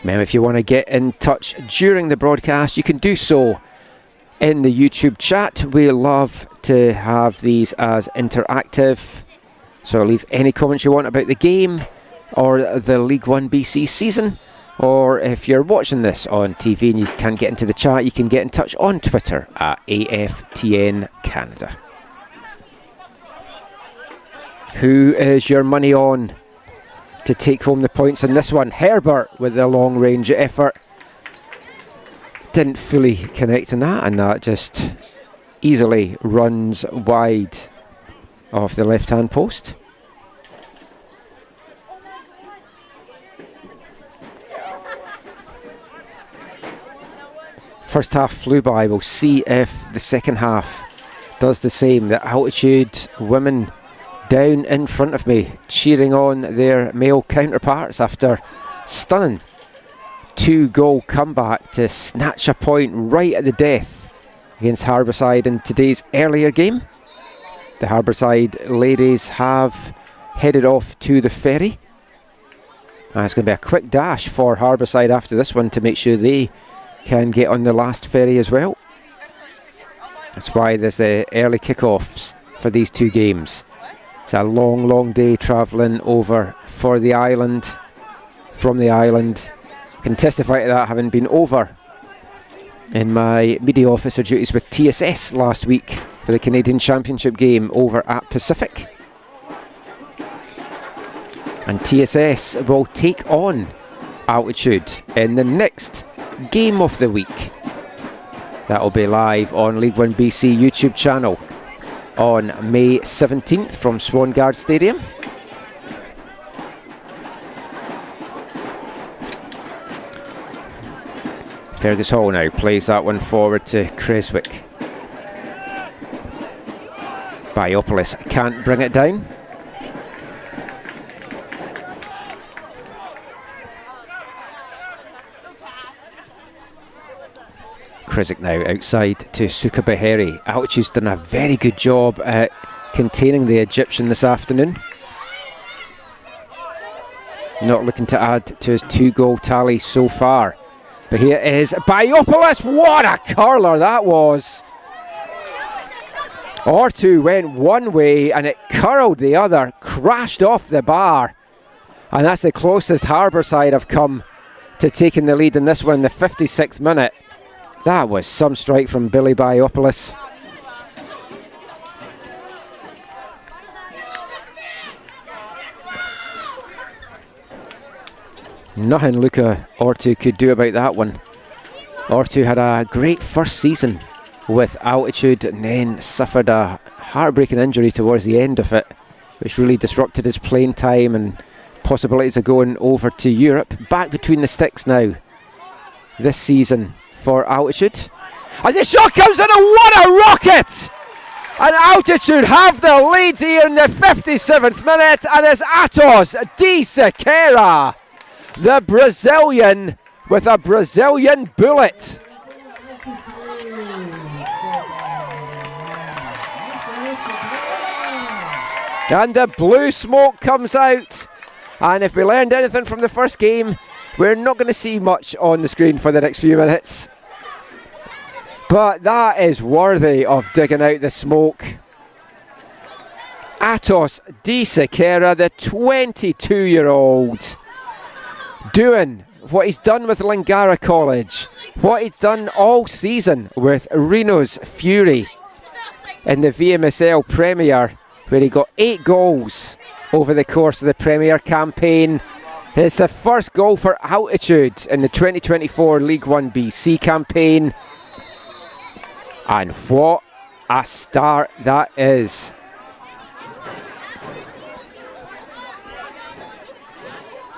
Now, if you want to get in touch during the broadcast, you can do so in the YouTube chat. We love to have these as interactive. So leave any comments you want about the game or the League 1BC season. Or if you're watching this on TV and you can't get into the chat, you can get in touch on Twitter at AFTN Canada. Who is your money on to take home the points in this one? Herbert with the long range effort. Didn't fully connect in that, and that just easily runs wide off the left hand post. First half flew by. We'll see if the second half does the same. The Altitude women down in front of me, cheering on their male counterparts after stunning 2-goal comeback to snatch a point right at the death against Harborside in today's earlier game. The Harborside ladies have headed off to the ferry. It's going to be a quick dash for Harborside after this one to make sure they can get on the last ferry as well. That's why there's the early kickoffs for these two games. It's a long, long day travelling over for the island, from the island. Can testify to that, having been over in my media officer duties with TSS last week for the Canadian Championship game over at Pacific. And TSS will take on Altitude in the next game of the week. That'll be live on League 1BC YouTube channel on May 17th from Swangard Stadium. Fergus Hall now plays that one forward to Creswick. Biopolis can't bring it down. Creswick now outside to Suka Beheri. Altitude's done a very good job at containing the Egyptian this afternoon. Not looking to add to his 2-goal tally so far. But here is Biopolis. What a curler that was! R2 went one way and it curled the other, crashed off the bar. And that's the closest Harborside have come to taking the lead in this one in the 56th minute. That was some strike from Billy Biopolis. Nothing Luca Ortu could do about that one. Ortu had a great first season with Altitude and then suffered a heartbreaking injury towards the end of it, which really disrupted his playing time and possibilities of going over to Europe. Back between the sticks now this season for Altitude. As the shot comes in, and what a rocket! And Altitude have the lead here in the 57th minute, and it's Atos de Sequeira, the Brazilian, with a Brazilian bullet. And the blue smoke comes out, and if we learned anything from the first game, we're not going to see much on the screen for the next few minutes. But that is worthy of digging out the smoke. Atos de Sequeira, the 22-year-old, doing what he's done with Lingara College, what he's done all season with Reno's Fury in the VMSL Premier, where he got 8 goals over the course of the Premier campaign. It's the first goal for Altitude in the 2024 League 1BC campaign. And what a start that is.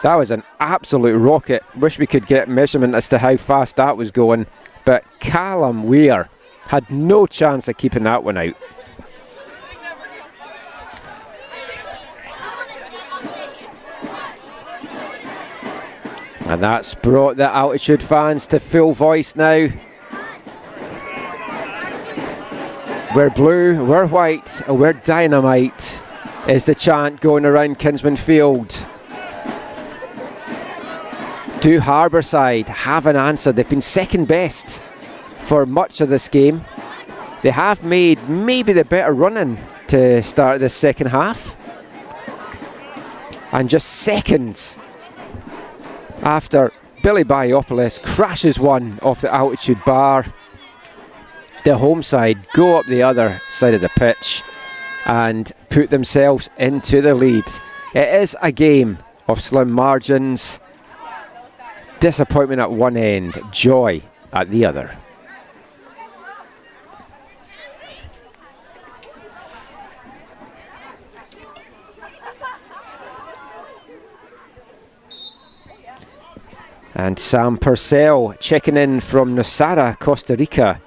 That was an absolute rocket. Wish we could get measurement as to how fast that was going. But Callum Weir had no chance of keeping that one out. And that's brought the Altitude fans to full voice now. We're blue, we're white, we're dynamite, is the chant going around Kinsman Field. Do Harborside have an answer? They've been second best for much of this game. They have made maybe the better running to start this second half. And just seconds after Billy Biopoulos crashes one off the altitude bar, the home side go up the other side of the pitch and put themselves into the lead. It is a game of slim margins. Disappointment at one end, joy at the other. And Sam Purcell checking in from Nosara, Costa Rica,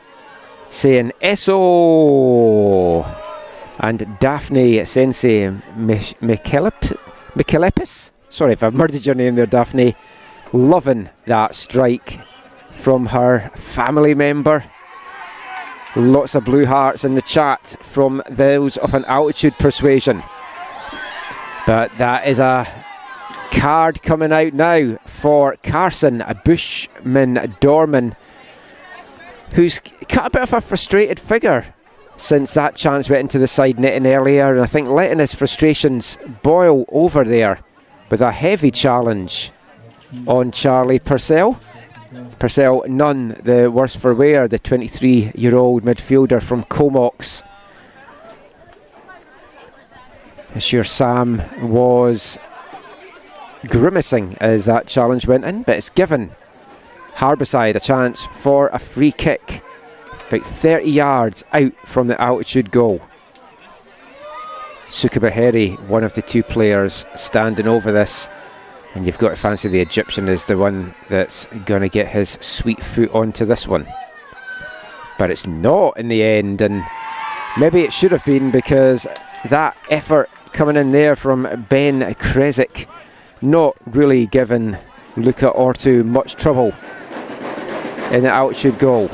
saying "Eso." And Daphne Sensei Michelepis, sorry if I've murdered your name there, Daphne, loving that strike from her family member. Lots of blue hearts in the chat from those of an altitude persuasion. But that is a card coming out now for Carson Bushman-Dorman, who's cut a bit of a frustrated figure since that chance went into the side netting earlier, and I think letting his frustrations boil over there with a heavy challenge on Charlie Purcell. Purcell none the worse for wear, the 23-year-old midfielder from Comox. Sure, Sam was grimacing as that challenge went in, but it's given Harborside a chance for a free kick about 30 yards out from the altitude goal. Sukabaheri, one of the two players standing over this, and you've got to fancy the Egyptian is the one that's going to get his sweet foot onto this one. But it's not in the end, and maybe it should have been, because that effort coming in there from Ben Krezik not really giving Luka Ortu much trouble in the altitude goal.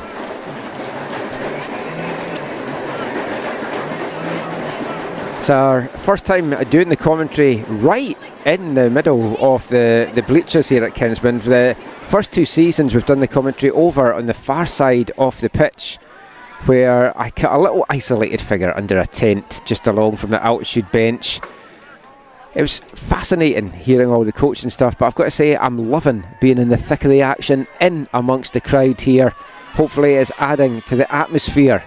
It's our first time doing the commentary right in the middle of the bleachers here at Kinsman. For the first two seasons we've done the commentary over on the far side of the pitch, where I cut a little isolated figure under a tent just along from the altitude bench. It was fascinating hearing all the coaching stuff, but I've got to say I'm loving being in the thick of the action, in amongst the crowd here. Hopefully it's adding to the atmosphere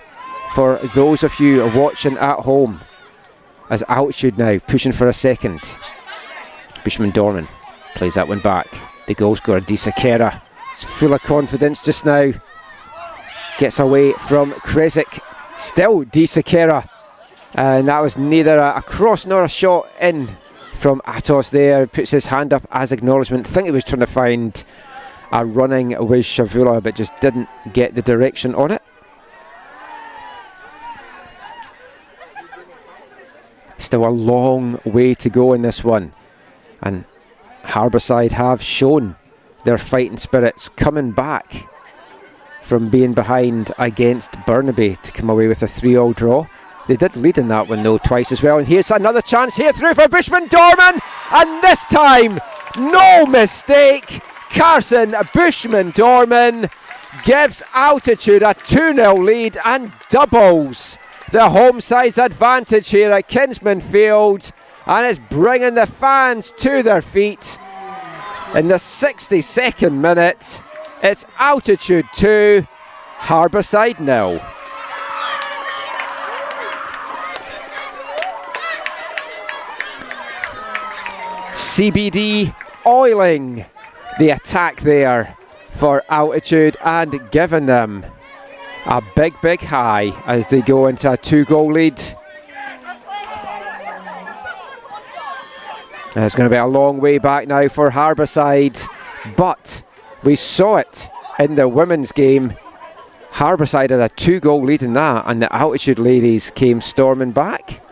for those of you watching at home. As altitude now pushing for a second. Bushman-Dorman plays that one back. The goal scorer Disakera is full of confidence just now. Gets away from Krezik. Still Disakera. And that was neither a cross nor a shot in from Atos there. Puts his hand up as acknowledgement. I think he was trying to find a running with Shavula, but just didn't get the direction on it. Still a long way to go in this one, and Harborside have shown their fighting spirits, coming back from being behind against Burnaby to come away with a 3-3 draw. They did lead in that one though twice as well, and here's another chance here through for Bushman-Dorman, and this time no mistake, Carson Bushman-Dorman gives Altitude a 2-0 lead and doubles the home side's advantage here at Kinsman Field, and is bringing the fans to their feet. In the 62nd minute, it's Altitude 2, Harborside 0. CBD oiling the attack there for Altitude and giving them a big high as they go into a 2-goal lead. And it's going to be a long way back now for Harborside, but we saw it in the women's game. Harborside had a 2-goal lead in that, and the Altitude ladies came storming back.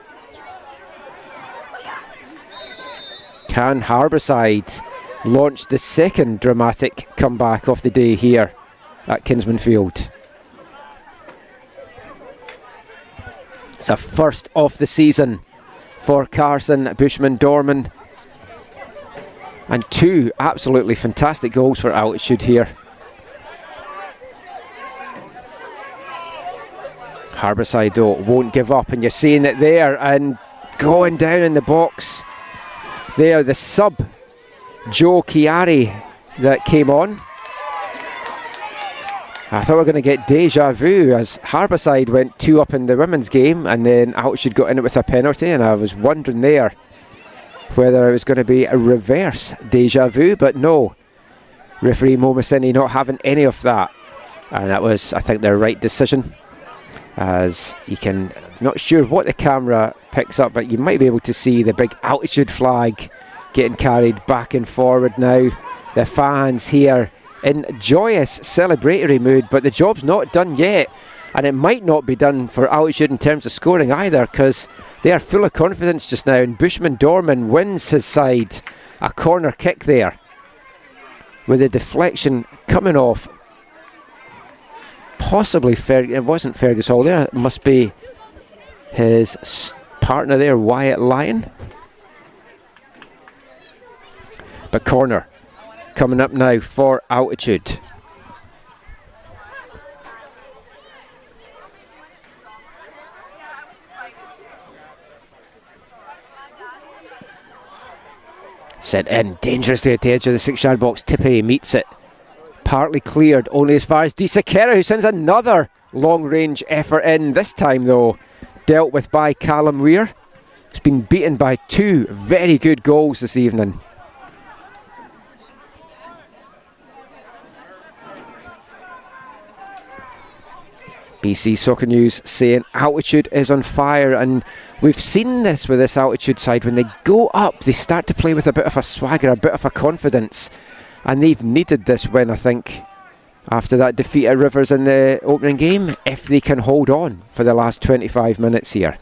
Can Harborside launch the second dramatic comeback of the day here at Kinsman Field? It's a first of the season for Carson Bushman-Dorman. And 2 absolutely fantastic goals for Altitude here. Harborside though won't give up, and you're seeing it there, and going down in the box there, the sub Joe Chiari that came on. I thought we were going to get deja vu as Harborside went 2 up in the women's game, and then Altitude got in it with a penalty, and I was wondering there whether it was going to be a reverse deja vu, but no. Referee Momasini not having any of that, and that was, I think, the right decision, as you can, not sure what the camera picks up, but you might be able to see the big Altitude flag getting carried back and forward now. The fans here in joyous celebratory mood, but the job's not done yet, and it might not be done for Altitude in terms of scoring either, because they are full of confidence just now, and Bushman Dorman wins his side a corner kick there with a deflection coming off possibly it wasn't Fergus Hall there, it must be his partner there, Wyatt Lyon. But corner coming up now for Altitude. Sent in dangerously at the edge of the 6-yard box. Tippe meets it. Partly cleared, only as far as Disakera, who sends another long-range effort in. This time, though, dealt with by Callum Weir. He's been beaten by 2 very good goals this evening. BC Soccer News saying Altitude is on fire, and we've seen this with this Altitude side. When they go up, they start to play with a bit of a swagger, a bit of a confidence, and they've needed this win, I think, after that defeat at Rivers in the opening game, if they can hold on for the last 25 minutes here.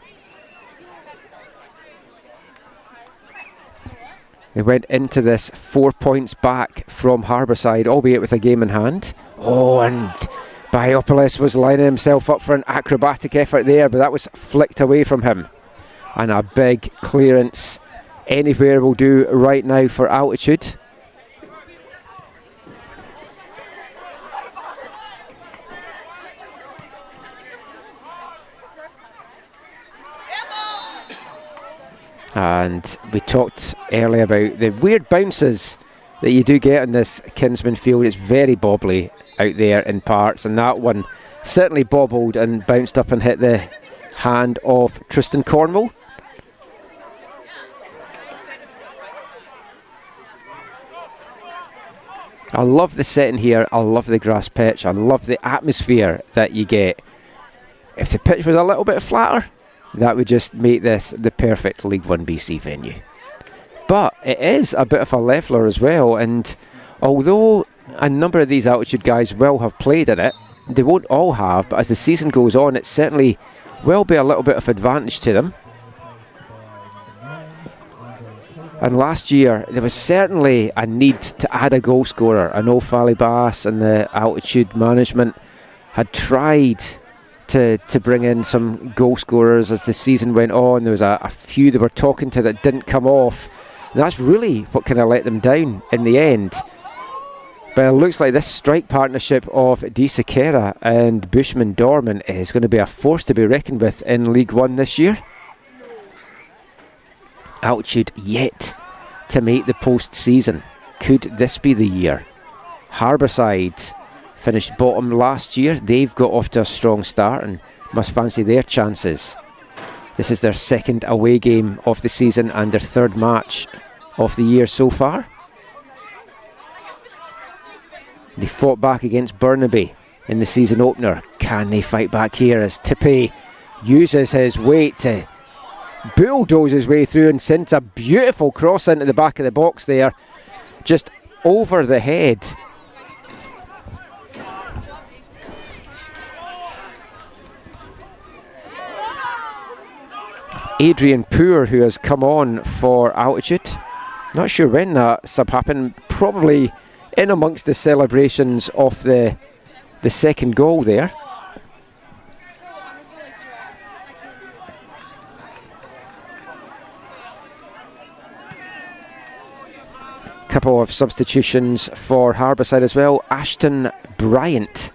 They went into this 4 points back from Harborside, albeit with a game in hand. Oh, and Biopolis was lining himself up for an acrobatic effort there, but that was flicked away from him. And a big clearance anywhere will do right now for Altitude. And we talked earlier about the weird bounces that you do get on this Kinsman field. It's very bobbly out there in parts, and that one certainly bobbled and bounced up and hit the hand of Tristan Cornwall. I love the setting here, I love the grass pitch, I love the atmosphere that you get. If the pitch was a little bit flatter, that would just make this the perfect League 1BC venue. But it is a bit of a leveller as well, and although a number of these Altitude guys will have played in it, they won't all have, but as the season goes on, it certainly will be a little bit of advantage to them. And last year, there was certainly a need to add a goal scorer. I know Fally Bass and the Altitude management had tried to bring in some goal scorers as the season went on. There was a few they were talking to that didn't come off. And that's really what kind of let them down in the end. But it looks like this strike partnership of Disakera and Bushman Dorman is going to be a force to be reckoned with in League One this year. Altitude yet to make the post-season. Could this be the year? Harborside finished bottom last year. They've got off to a strong start and must fancy their chances. This is their second away game of the season and their third match of the year so far. They fought back against Burnaby in the season opener. Can they fight back here as Tippe uses his weight to bulldoze his way through and sends a beautiful cross into the back of the box there, just over the head. Adrian Poor, who has come on for Altitude. Not sure when that sub happened, probably in amongst the celebrations of the second goal there. couple of substitutions for Harborside as well. Ashton Bryant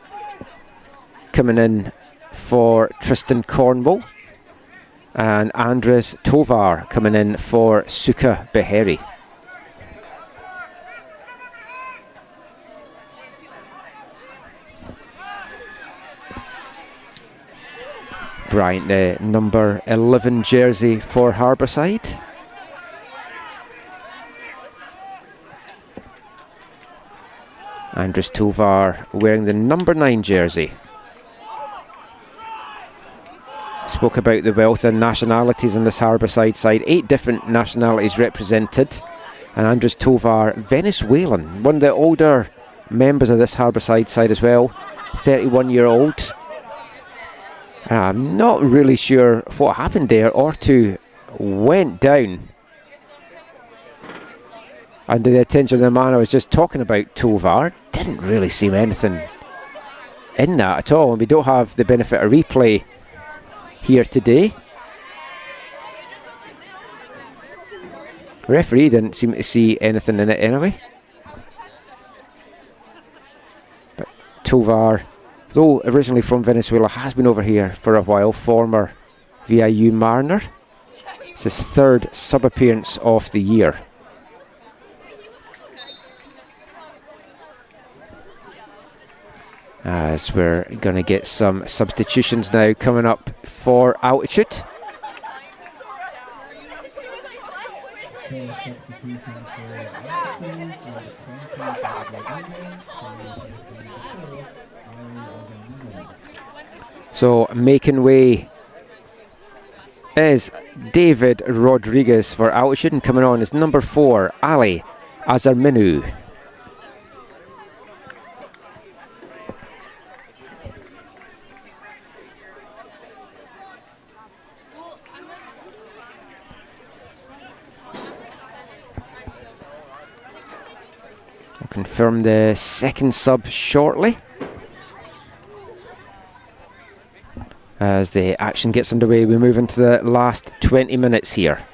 coming in for Tristan Cornwall, and Andres Tovar coming in for Suka Beheri. Bryant, the number 11 jersey for Harborside. Andres Tovar wearing the number 9 jersey. Spoke about the wealth and nationalities in this Harborside side. 8 different nationalities represented. And Andres Tovar, Venezuelan, one of the older members of this Harborside side as well. 31-year-old. I'm not really sure what happened there. Ortu went down under the attention of the man I was just talking about, Tovar. Didn't really seem anything in that at all, and we don't have the benefit of replay here today. Referee didn't seem to see anything in it anyway. But Tovar, though originally from Venezuela, has been over here for a while. Former VIU Mariner. It's his 3rd sub-appearance of the year. As we're going to get some substitutions now coming up for Altitude. So making way is David Rodriguez for Altitude, and coming on is number 4, Ali Azarminu. I'll confirm the second sub shortly, as the action gets underway. We move into the last 20 minutes here.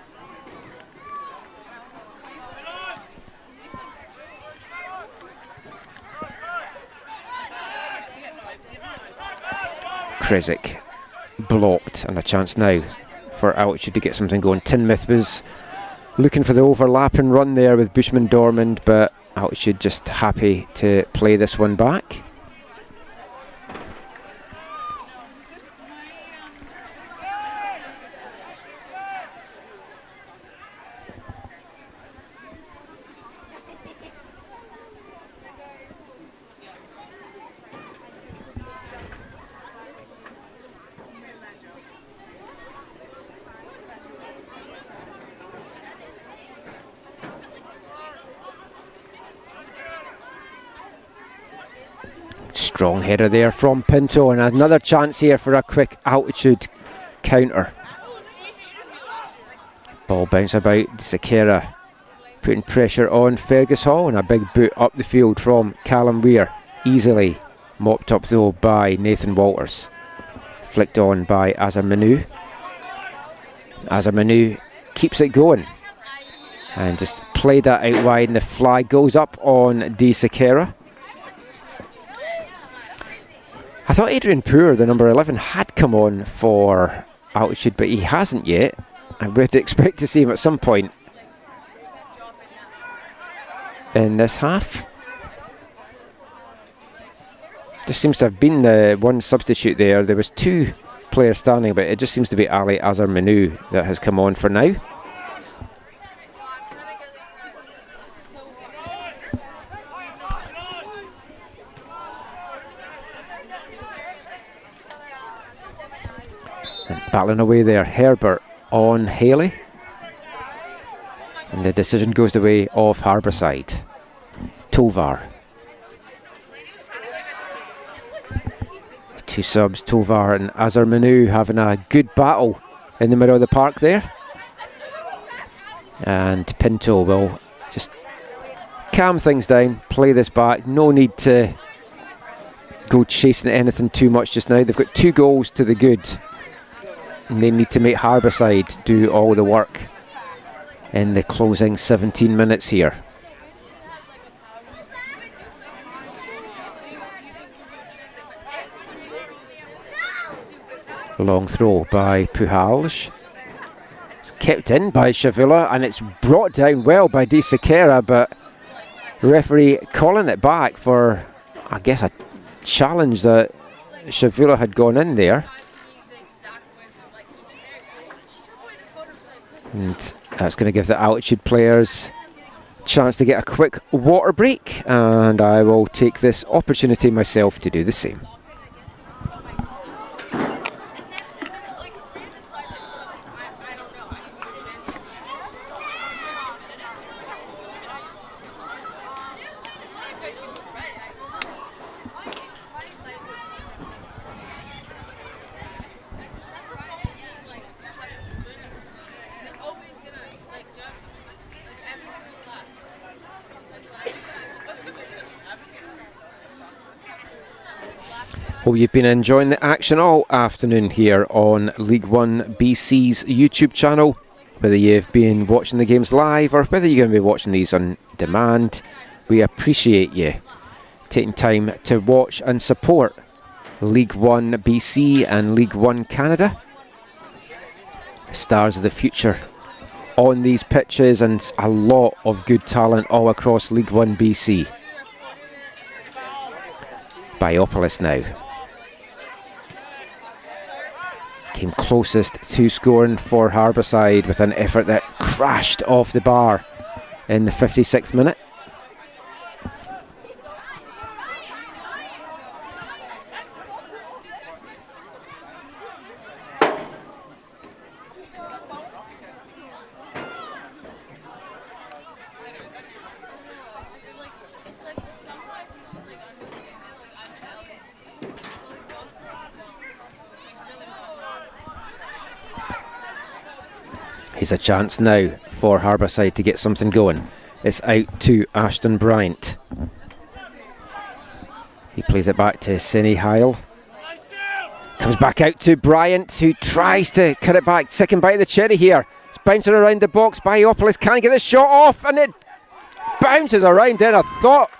Kresic blocked, and a chance now for Altitude to get something going. Tinmouth was looking for the overlapping run there with Bushman Dormand, but Altitude just happy to play this one back. Strong header there from Pinto, and another chance here for a quick Altitude counter. Ball bounce about, Sakera putting pressure on Fergus Hall, and a big boot up the field from Callum Weir. Easily mopped up though by Nathan Walters. Flicked on by Azarminu. Azarminu keeps it going and just played that out wide, and the flag goes up on Di Sakera. I thought Adrian Poor, the number 11, had come on for Altitude, but he hasn't yet. I would expect to see him at some point in this half. Just seems to have been the one substitute there. There was 2 players standing, but it just seems to be Ali Azarminu that has come on for now. Battling away there, Herbert on Haley, and the decision goes the way of Harborside. Tovar. 2 subs, Tovar and Azarminu having a good battle in the middle of the park there. And Pinto will just calm things down, play this back. No need to go chasing anything too much just now. They've got 2 goals to the good, and they need to make Harborside do all the work in the closing 17 minutes here. Long throw by Puhalj. It's kept in by Shavula, and it's brought down well by De Sequeira, but referee calling it back for, I guess, a challenge that Shavula had gone in there. And that's going to give the Altitude players a chance to get a quick water break, and I will take this opportunity myself to do the same. Well, you've been enjoying the action all afternoon here on League 1 BC's YouTube channel. Whether you've been watching the games live or whether you're going to be watching these on demand, we appreciate you taking time to watch and support League 1 BC and League 1 Canada. Stars of the future on these pitches, and a lot of good talent all across League 1 BC. Biopolis now. Came closest to scoring for Harborside with an effort that crashed off the bar in the 56th minute. Here's a chance now for Harborside to get something going. It's out to Ashton Bryant. He plays it back to Sini Heil. Comes back out to Bryant, who tries to cut it back. Second bite of the cherry here. It's bouncing around the box. Biopolis can't get the shot off, and it bounces around in. I thought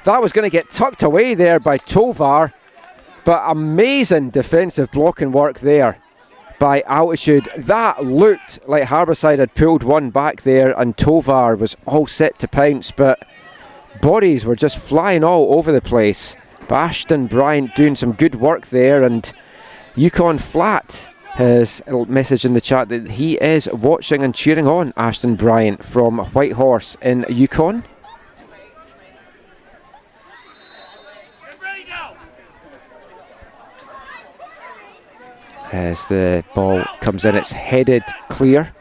that was going to get tucked away there by Tovar, but amazing defensive blocking work there by Altitude. That looked like Harborside had pulled one back there, and Tovar was all set to pounce, but bodies were just flying all over the place. But Ashton Bryant doing some good work there, and Yukon Flat has a message in the chat that he is watching and cheering on Ashton Bryant from Whitehorse in Yukon. As the ball comes in, it's headed clear.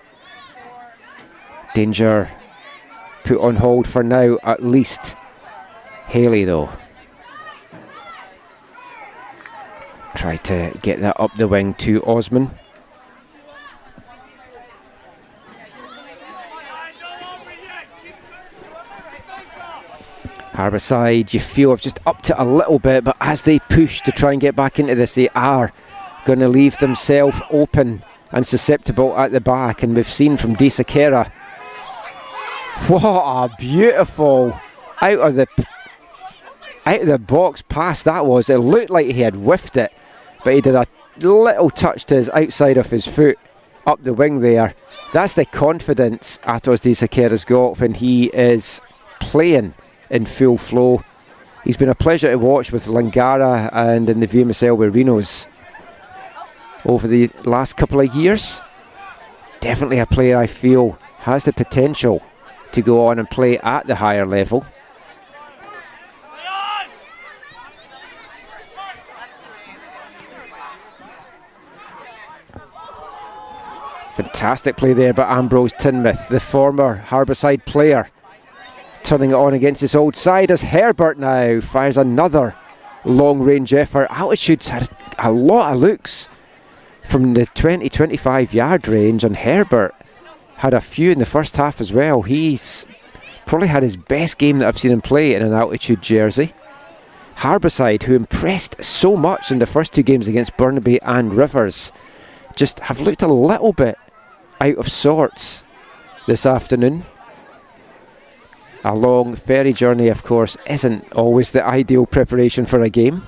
Danger put on hold for now, at least. Haley, though, try to get that up the wing to Osman. Harborside, you feel, have just upped it a little bit, but as they push to try and get back into this, they are going to leave themselves open and susceptible at the back. And we've seen from De Sequeira, what a beautiful out of the box pass that was. It looked like he had whiffed it, but he did a little touch to his outside of his foot up the wing there. That's the confidence Atos De Sequeira's got when he is playing in full flow. He's been a pleasure to watch with Langara and in the VMSL with Renos over the last couple of years. Definitely a player I feel has the potential to go on and play at the higher level. Fantastic play there by Ambrose Tinmouth, the former Harborside player, turning it on against his old side as Herbert now fires another long range effort. Altitude's had a lot of looks from the 20-25 yard range, and Herbert had a few in the first half as well. He's probably had his best game that I've seen him play in an Altitude jersey. Harborside, who impressed so much in the first two games against Burnaby and Rivers, just have looked a little bit out of sorts this afternoon. A long ferry journey, of course, isn't always the ideal preparation for a game.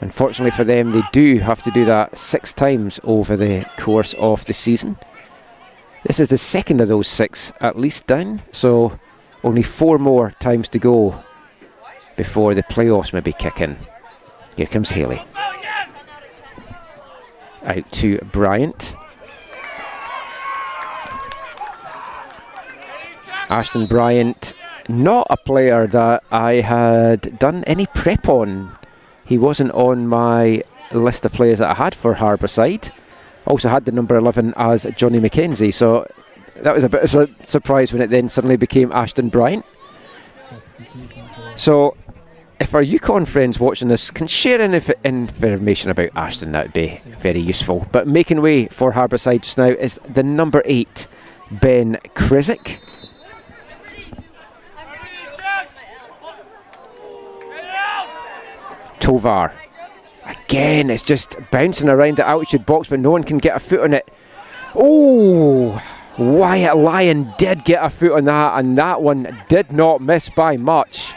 Unfortunately for them, they do have to do that 6 times over the course of the season. This is the second of those 6 at least down, so only 4 more times to go before the playoffs maybe kick in. Here comes Haley. Out to Bryant. Ashton Bryant, not a player that I had done any prep on. He wasn't on my list of players that I had for Harborside. Also had the number 11 as Johnny McKenzie, so that was a bit of a surprise when it then suddenly became Ashton Bryant. So if our Yukon friends watching this can share any information about Ashton, that would be very useful. But making way for Harborside just now is the number 8, Ben Krizik. Tovar. Again, it's just bouncing around the altitude box, but no one can get a foot on it. Oh, Wyatt Lyon did get a foot on that, and that one did not miss by much.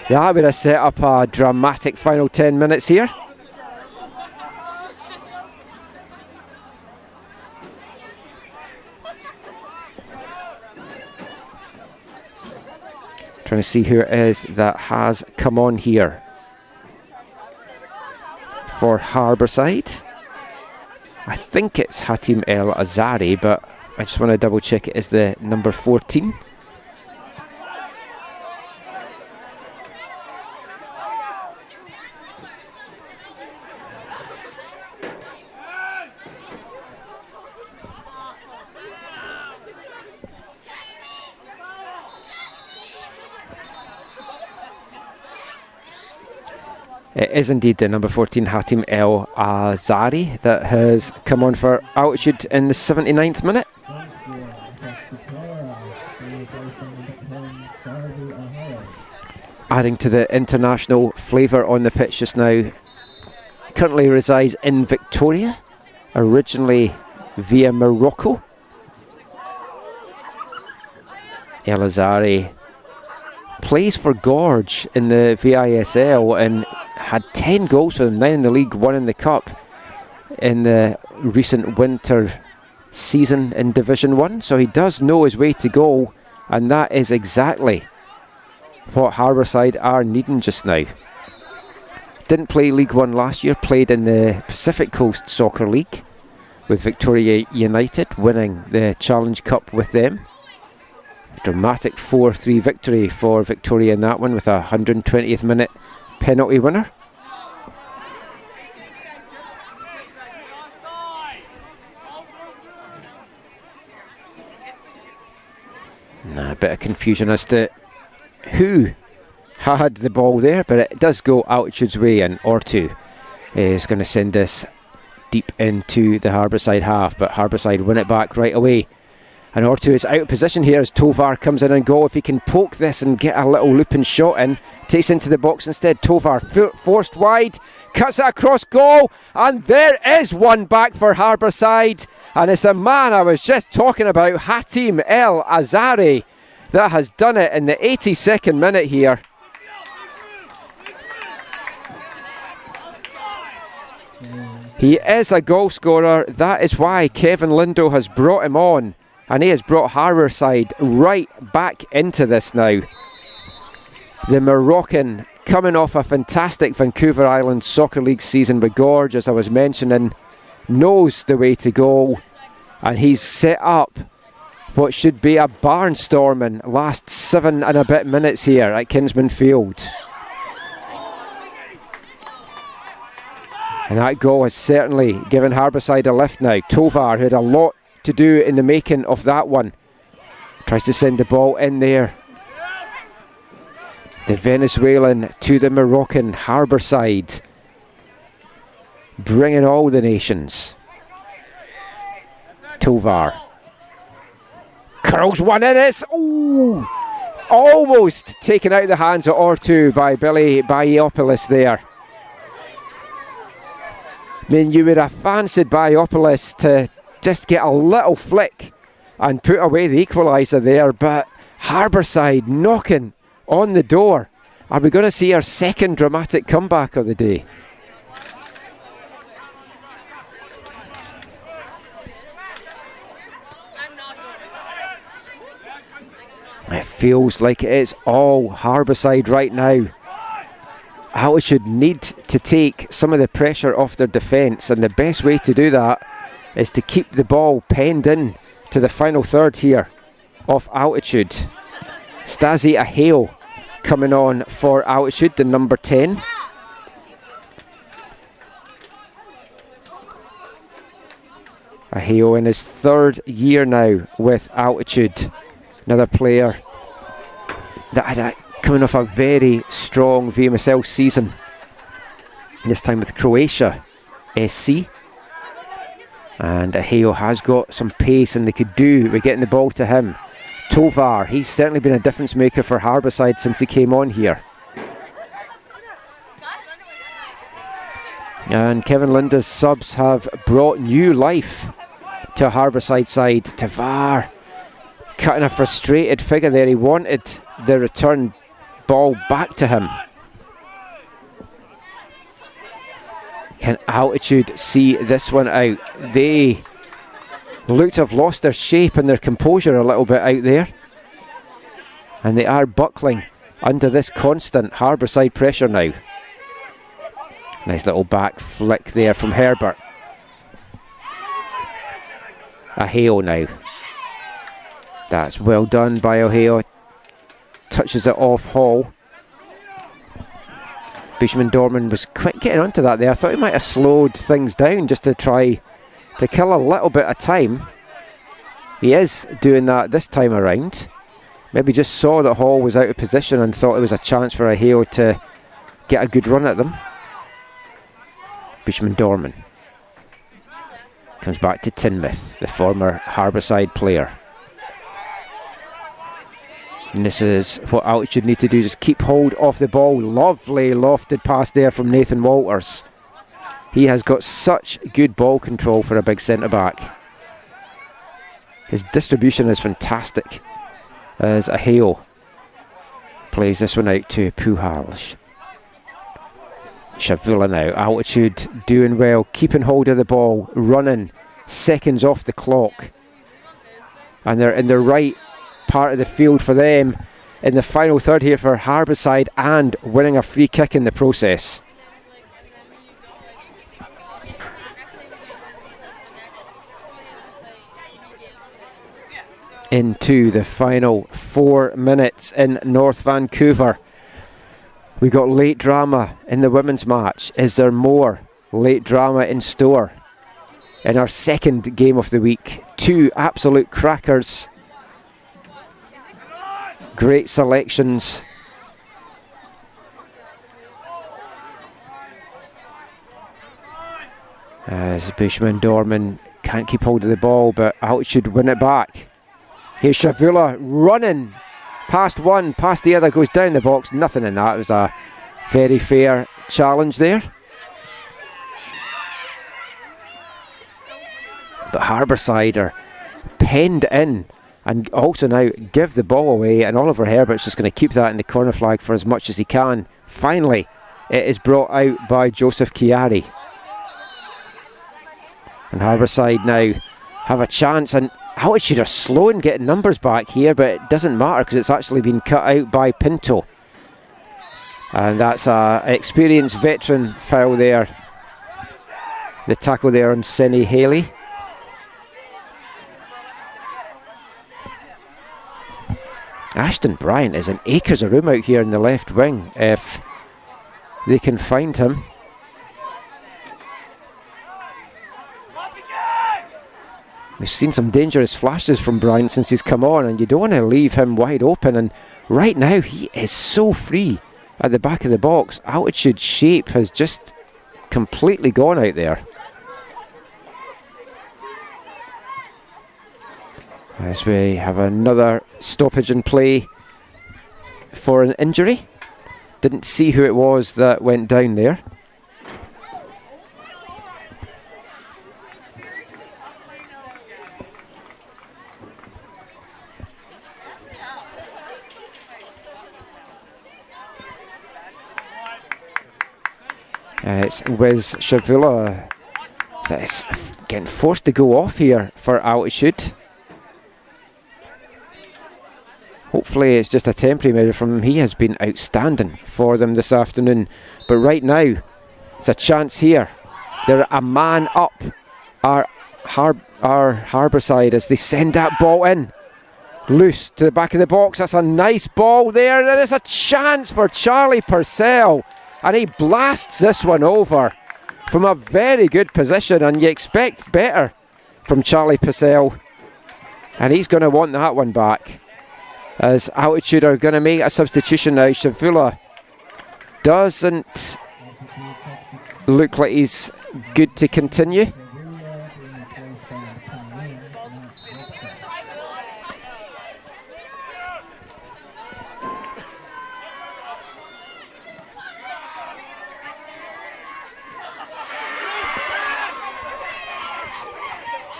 That would have set up a dramatic final 10 minutes here. Trying to see who it is that has come on here for Harborside. I think it's Hatim El Azari, but I just want to double check it is the number 14. It is indeed the number 14, Hatim El Azari, that has come on for altitude in the 79th minute. Adding to the international flavour on the pitch just now. Currently resides in Victoria, originally via Morocco. El Azari plays for Gorge in the VISL and had 10 goals for them, 9 in the league, 1 in the cup in the recent winter season in Division 1. So he does know his way to goal, and that is exactly what Harborside are needing just now. Didn't play League 1 last year, played in the Pacific Coast Soccer League with Victoria United, winning the Challenge Cup with them. Dramatic 4-3 victory for Victoria in that one with a 120th minute penalty winner. A bit of confusion as to who had the ball there, but it does go altitude's way, and Ortu is going to send this deep into the Harborside half, but Harborside win it back right away. And Ortu is out of position here as Tovar comes in and goal. If he can poke this and get a little looping shot in, takes into the box instead. Tovar forced wide, cuts it across goal, and there is one back for Harborside. And it's the man I was just talking about, Hatim El Azari, that has done it in the 82nd minute here. He is a goal scorer. That is why Kevin Lindo has brought him on. And he has brought Harborside right back into this now. The Moroccan, coming off a fantastic Vancouver Island Soccer League season with Gorge, as I was mentioning, knows the way to go. And he's set up what should be a barnstorming last 7 and a bit minutes here at Kinsman Field. And that goal has certainly given Harborside a lift now. Tovar, who had a lot to do in the making of that one, tries to send the ball in there. The Venezuelan to the Moroccan. Harborside bringing all the nations. Tovar curls one in. It's almost taken out of the hands of Ortu by Billy Baiopoulos there. I mean, you would have fancied Baiopoulos to just get a little flick and put away the equaliser there, but Harborside knocking on the door. Are we going to see our second dramatic comeback of the day? It feels like it is all Harborside right now. Altitude need to take some of the pressure off their defence, and the best way to do that is to keep the ball penned in to the final third here of Altitude. Stasi Aheo coming on for Altitude, the number 10. Aheo in his third year now with Altitude. Another player that had coming off a very strong VMSL season. This time with Croatia SC. And Aheo has got some pace, and they could do with getting the ball to him. Tovar, he's certainly been a difference maker for Harborside since he came on here. And Kevin Linda's subs have brought new life to a Harborside side. Tovar cutting a frustrated figure there. He wanted the return ball back to him. Can Altitude see this one out? They look to have lost their shape and their composure a little bit out there, and they are buckling under this constant Harborside pressure now. Nice little back flick there from Herbert. Aheo now. That's well done by Aheo. Touches it off Hall. Bushman Dorman was quick getting onto that there. I thought he might have slowed things down just to try to kill a little bit of time. He is doing that this time around. Maybe just saw that Hall was out of position and thought it was a chance for Aheo to get a good run at them. Bushman Dorman comes back to Tinmouth, the former Harborside player. And this is what Altitude need to do, just keep hold of the ball. Lovely lofted pass there from Nathan Walters. He has got such good ball control for a big centre-back. His distribution is fantastic as Aheo plays this one out to Puhalj. Shavula now, Altitude doing well, keeping hold of the ball, running seconds off the clock. And they're in the right part of the field for them in the final third here for Harborside, and winning a free kick in the process. Into the final 4 minutes in North Vancouver. We got late drama in the women's match. Is there more late drama in store in our second game of the week? Two absolute crackers. Great selections. As Bushman Dorman can't keep hold of the ball, but Altitude win it back. Here's Shavula running past one, past the other, goes down the box. Nothing in that. It was a very fair challenge there. But Harborside are penned in and also now give the ball away, and Oliver Herbert's just going to keep that in the corner flag for as much as he can. Finally, it is brought out by Joseph Chiari. And Harborside now have a chance, and Altitude are slow in getting numbers back here, but it doesn't matter because it's actually been cut out by Pinto. And that's an experienced veteran foul there. The tackle there on Senny Haley. Ashton Bryant is in acres of room out here in the left wing if they can find him. We've seen some dangerous flashes from Bryant since he's come on, and you don't want to leave him wide open, and right now he is so free at the back of the box. Altitude shape has just completely gone out there. As we have another stoppage in play for an injury. Didn't see who it was that went down there. It's Wiz Shavula that's getting forced to go off here for Altitude. Hopefully it's just a temporary measure from him. He has been outstanding for them this afternoon. But right now, it's a chance here. They're a man up, our Harborside, as they send that ball in. Loose to the back of the box. That's a nice ball there. There is a chance for Charlie Purcell. And he blasts this one over from a very good position. And you expect better from Charlie Purcell. And he's going to want that one back, as Altitude are going to make a substitution now. Shavula doesn't look like he's good to continue.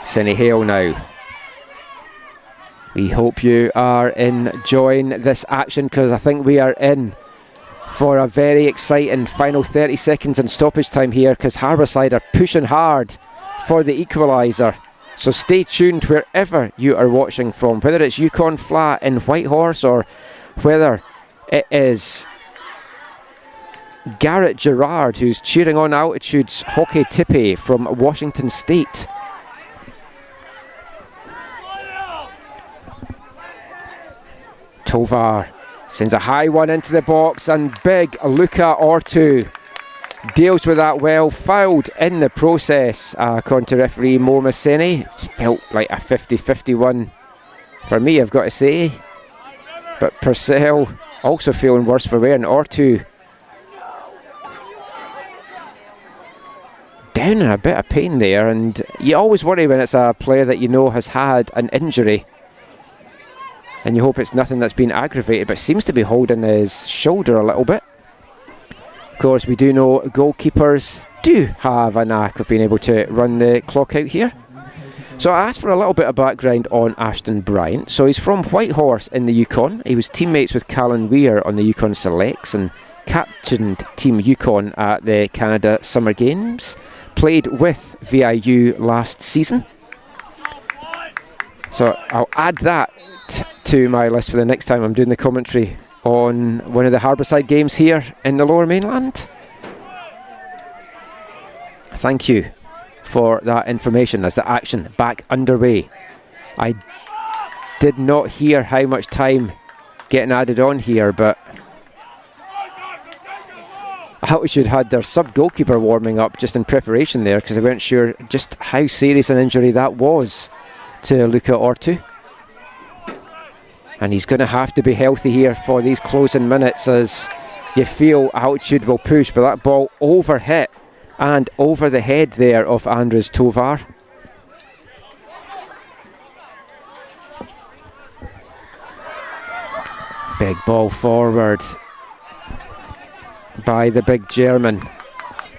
Senny Hale now. We hope you are enjoying this action, because I think we are in for a very exciting final 30 seconds in stoppage time here, because Harborside are pushing hard for the equaliser. So stay tuned wherever you are watching from, whether it's Yukon Flat in Whitehorse or whether it is Garrett Gerard who's cheering on Altitude's Hockey Tippy from Washington State. Tovar sends a high one into the box, and big Luca Ortu deals with that well, fouled in the process, according to referee Mo Masseni. It's felt like a 50-50 one for me, I've got to say. But Purcell also feeling worse for wear, and Ortu down in a bit of pain there. And you always worry when it's a player that you know has had an injury, and you hope it's nothing that's been aggravated, but seems to be holding his shoulder a little bit. Of course, we do know goalkeepers do have a knack of being able to run the clock out here. So I asked for a little bit of background on Ashton Bryant. So he's from Whitehorse in the Yukon. He was teammates with Callan Weir on the Yukon Selects and captained Team Yukon at the Canada Summer Games. Played with VIU last season. So I'll add that to my list for the next time I'm doing the commentary on one of the Harborside games here in the Lower Mainland. Thank you for that information as the action back underway. I did not hear how much time getting added on here, but Altitude had their sub-goalkeeper warming up just in preparation there, because they weren't sure just how serious an injury that was to Luca Ortu. And he's going to have to be healthy here for these closing minutes, as you feel Altitude will push, but that ball overhit and over the head there of Andres Tovar. Big ball forward by the big German.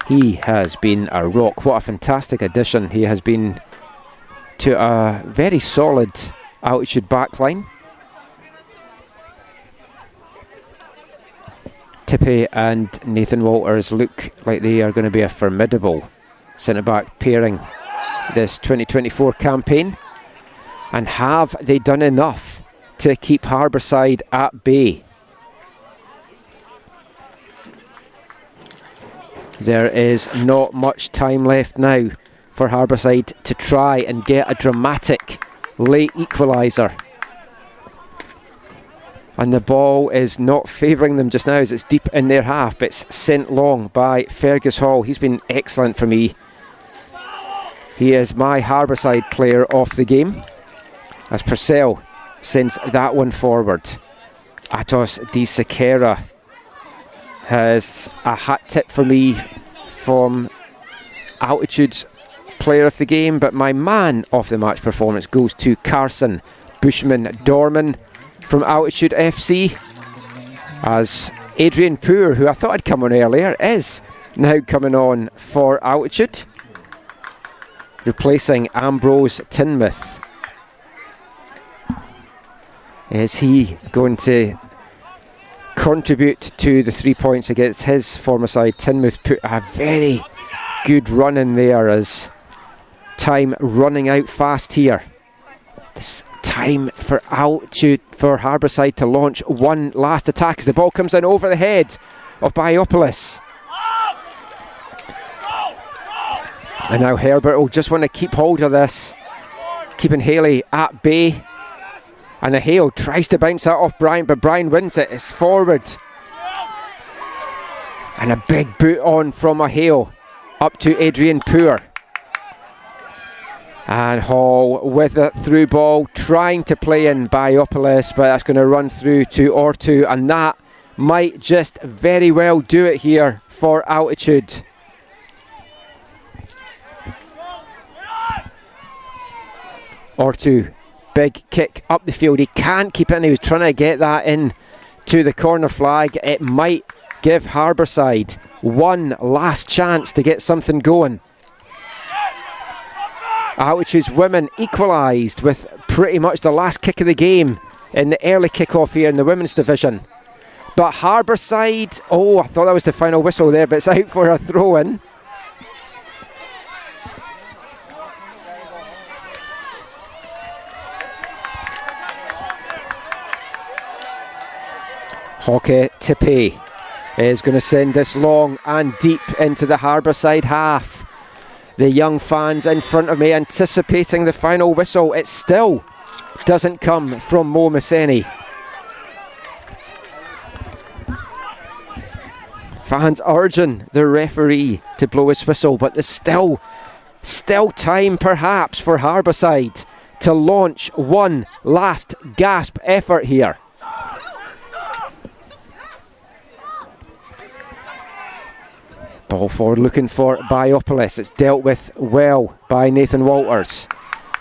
He has been a rock. What a fantastic addition he has been to a very solid Altitude backline. Tippy and Nathan Walters look like they are going to be a formidable centre-back pairing this 2024 campaign. And have they done enough to keep Harborside at bay? There is not much time left now for Harborside to try and get a dramatic late equaliser. And the ball is not favouring them just now, as it's deep in their half, but it's sent long by Fergus Hall. He's been excellent for me. He is my Harborside player of the game, as Purcell sends that one forward. Atos Di Sequeira has a hat tip for me from Altitude's player of the game, but my man of the match performance goes to Carson Bushman-Dorman from Altitude FC, as Adrian Poor, who I thought had come on earlier, is now coming on for Altitude, replacing Ambrose Tinmouth. Is he going to contribute to the 3 points against his former side? Tinmouth put a very good run in there, as time running out fast here. This time for Harborside to launch one last attack as the ball comes in over the head of Biopolis. And now Herbert will just want to keep hold of this, keeping Haley at bay. And Hale tries to bounce that off Brian, but Brian wins it. It's forward. And a big boot on from Hale up to Adrian Poor. And Hall with a through ball, trying to play in Biopolis, but that's going to run through to Ortu, and that might just very well do it here for Altitude. Ortu, big kick up the field. He can't keep it in. He was trying to get that in to the corner flag. It might give Harborside one last chance to get something going. Altitude's women equalised with pretty much the last kick of the game in the early kick-off here in the women's division. But Harborside, I thought that was the final whistle there, but it's out for a throw-in. Hockey Tippy is going to send this long and deep into the Harborside half. The young fans in front of me anticipating the final whistle. It still doesn't come from Mo Maseni. Fans urging the referee to blow his whistle, but there's still time perhaps for Harborside to launch one last gasp effort here. Ball forward looking for Biopolis. It's dealt with well by Nathan Walters.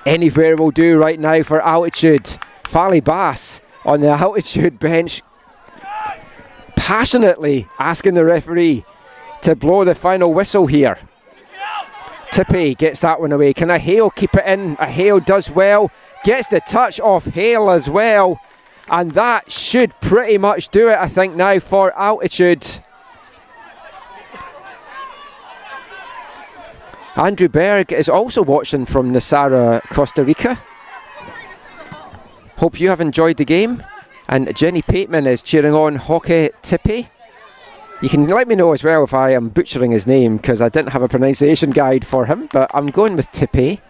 Anywhere will do right now for Altitude. Fally Bass on the Altitude bench passionately asking the referee to blow the final whistle here. Tippy gets that one away. Can Hale keep it in? Hale does well. Gets the touch off Hale as well. And that should pretty much do it, I think, now for Altitude. Andrew Berg is also watching from Nasara, Costa Rica. Hope you have enjoyed the game. And Jenny Pateman is cheering on Hockey Tippy. You can let me know as well if I am butchering his name, because I didn't have a pronunciation guide for him, but I'm going with Tippy.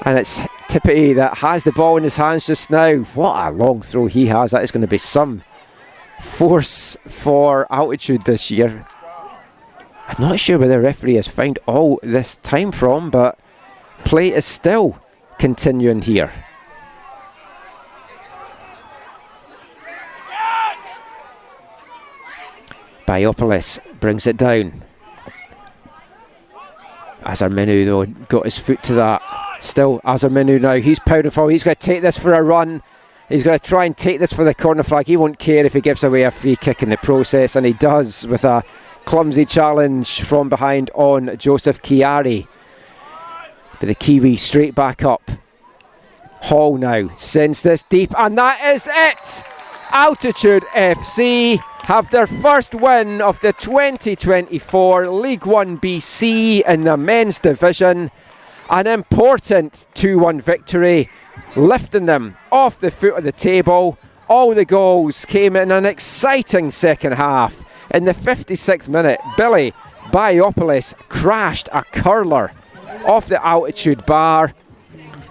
And it's Tippy that has the ball in his hands just now. What a long throw he has. That is going to be some force for Altitude this year. I'm not sure where the referee has found all this time from, but play is still continuing here. Biopolis brings it down. Azarmenu though got his foot to that. Still Azarmenu now, he's pounding forward. He's going to take this for a run. He's going to try and take this for the corner flag. He won't care if he gives away a free kick in the process, and he does with a clumsy challenge from behind on Joseph Chiari. But the Kiwi straight back up. Hall now sends this deep, and that is it! Altitude FC have their first win of the 2024 League 1 BC in the men's division. An important 2-1 victory, lifting them off the foot of the table. All the goals came in an exciting second half. In the 56th minute, Billy Biopolis crashed a curler off the Altitude bar.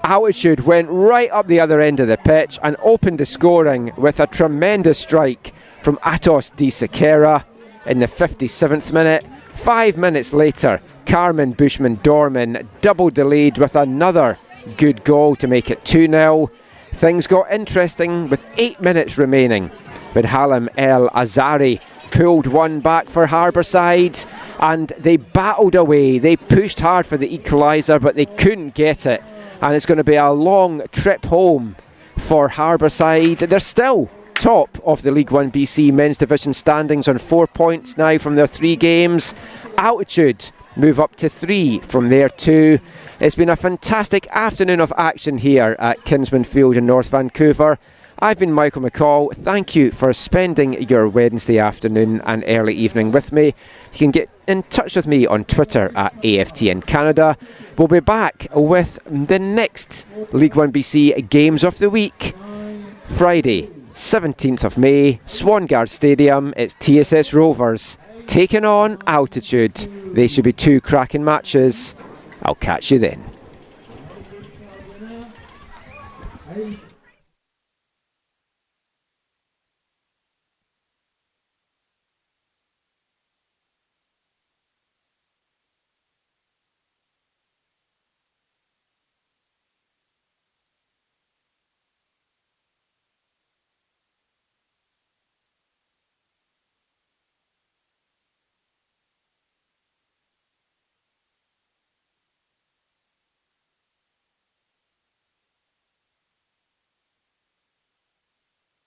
Altitude went right up the other end of the pitch and opened the scoring with a tremendous strike from Atos Di Sequeira in the 57th minute. 5 minutes later, Carmen Bushman-Dorman doubled the lead with another good goal to make it 2-0. Things got interesting with 8 minutes remaining, when Halim El Azari pulled one back for Harborside, and they battled away. They pushed hard for the equaliser, but they couldn't get it, and it's going to be a long trip home for Harborside. They're still top of the League 1 BC men's division standings on 4 points now from their 3 games. Altitude move up to 3 from there too. It's been a fantastic afternoon of action here at Kinsman Field in North Vancouver. I've been Michael McCall. Thank you for spending your Wednesday afternoon and early evening with me. You can get in touch with me on Twitter at AFTN Canada. We'll be back with the next League 1BC Games of the Week. Friday, 17th of May, Swangard Stadium. It's TSS Rovers taking on Altitude. They should be two cracking matches. I'll catch you then.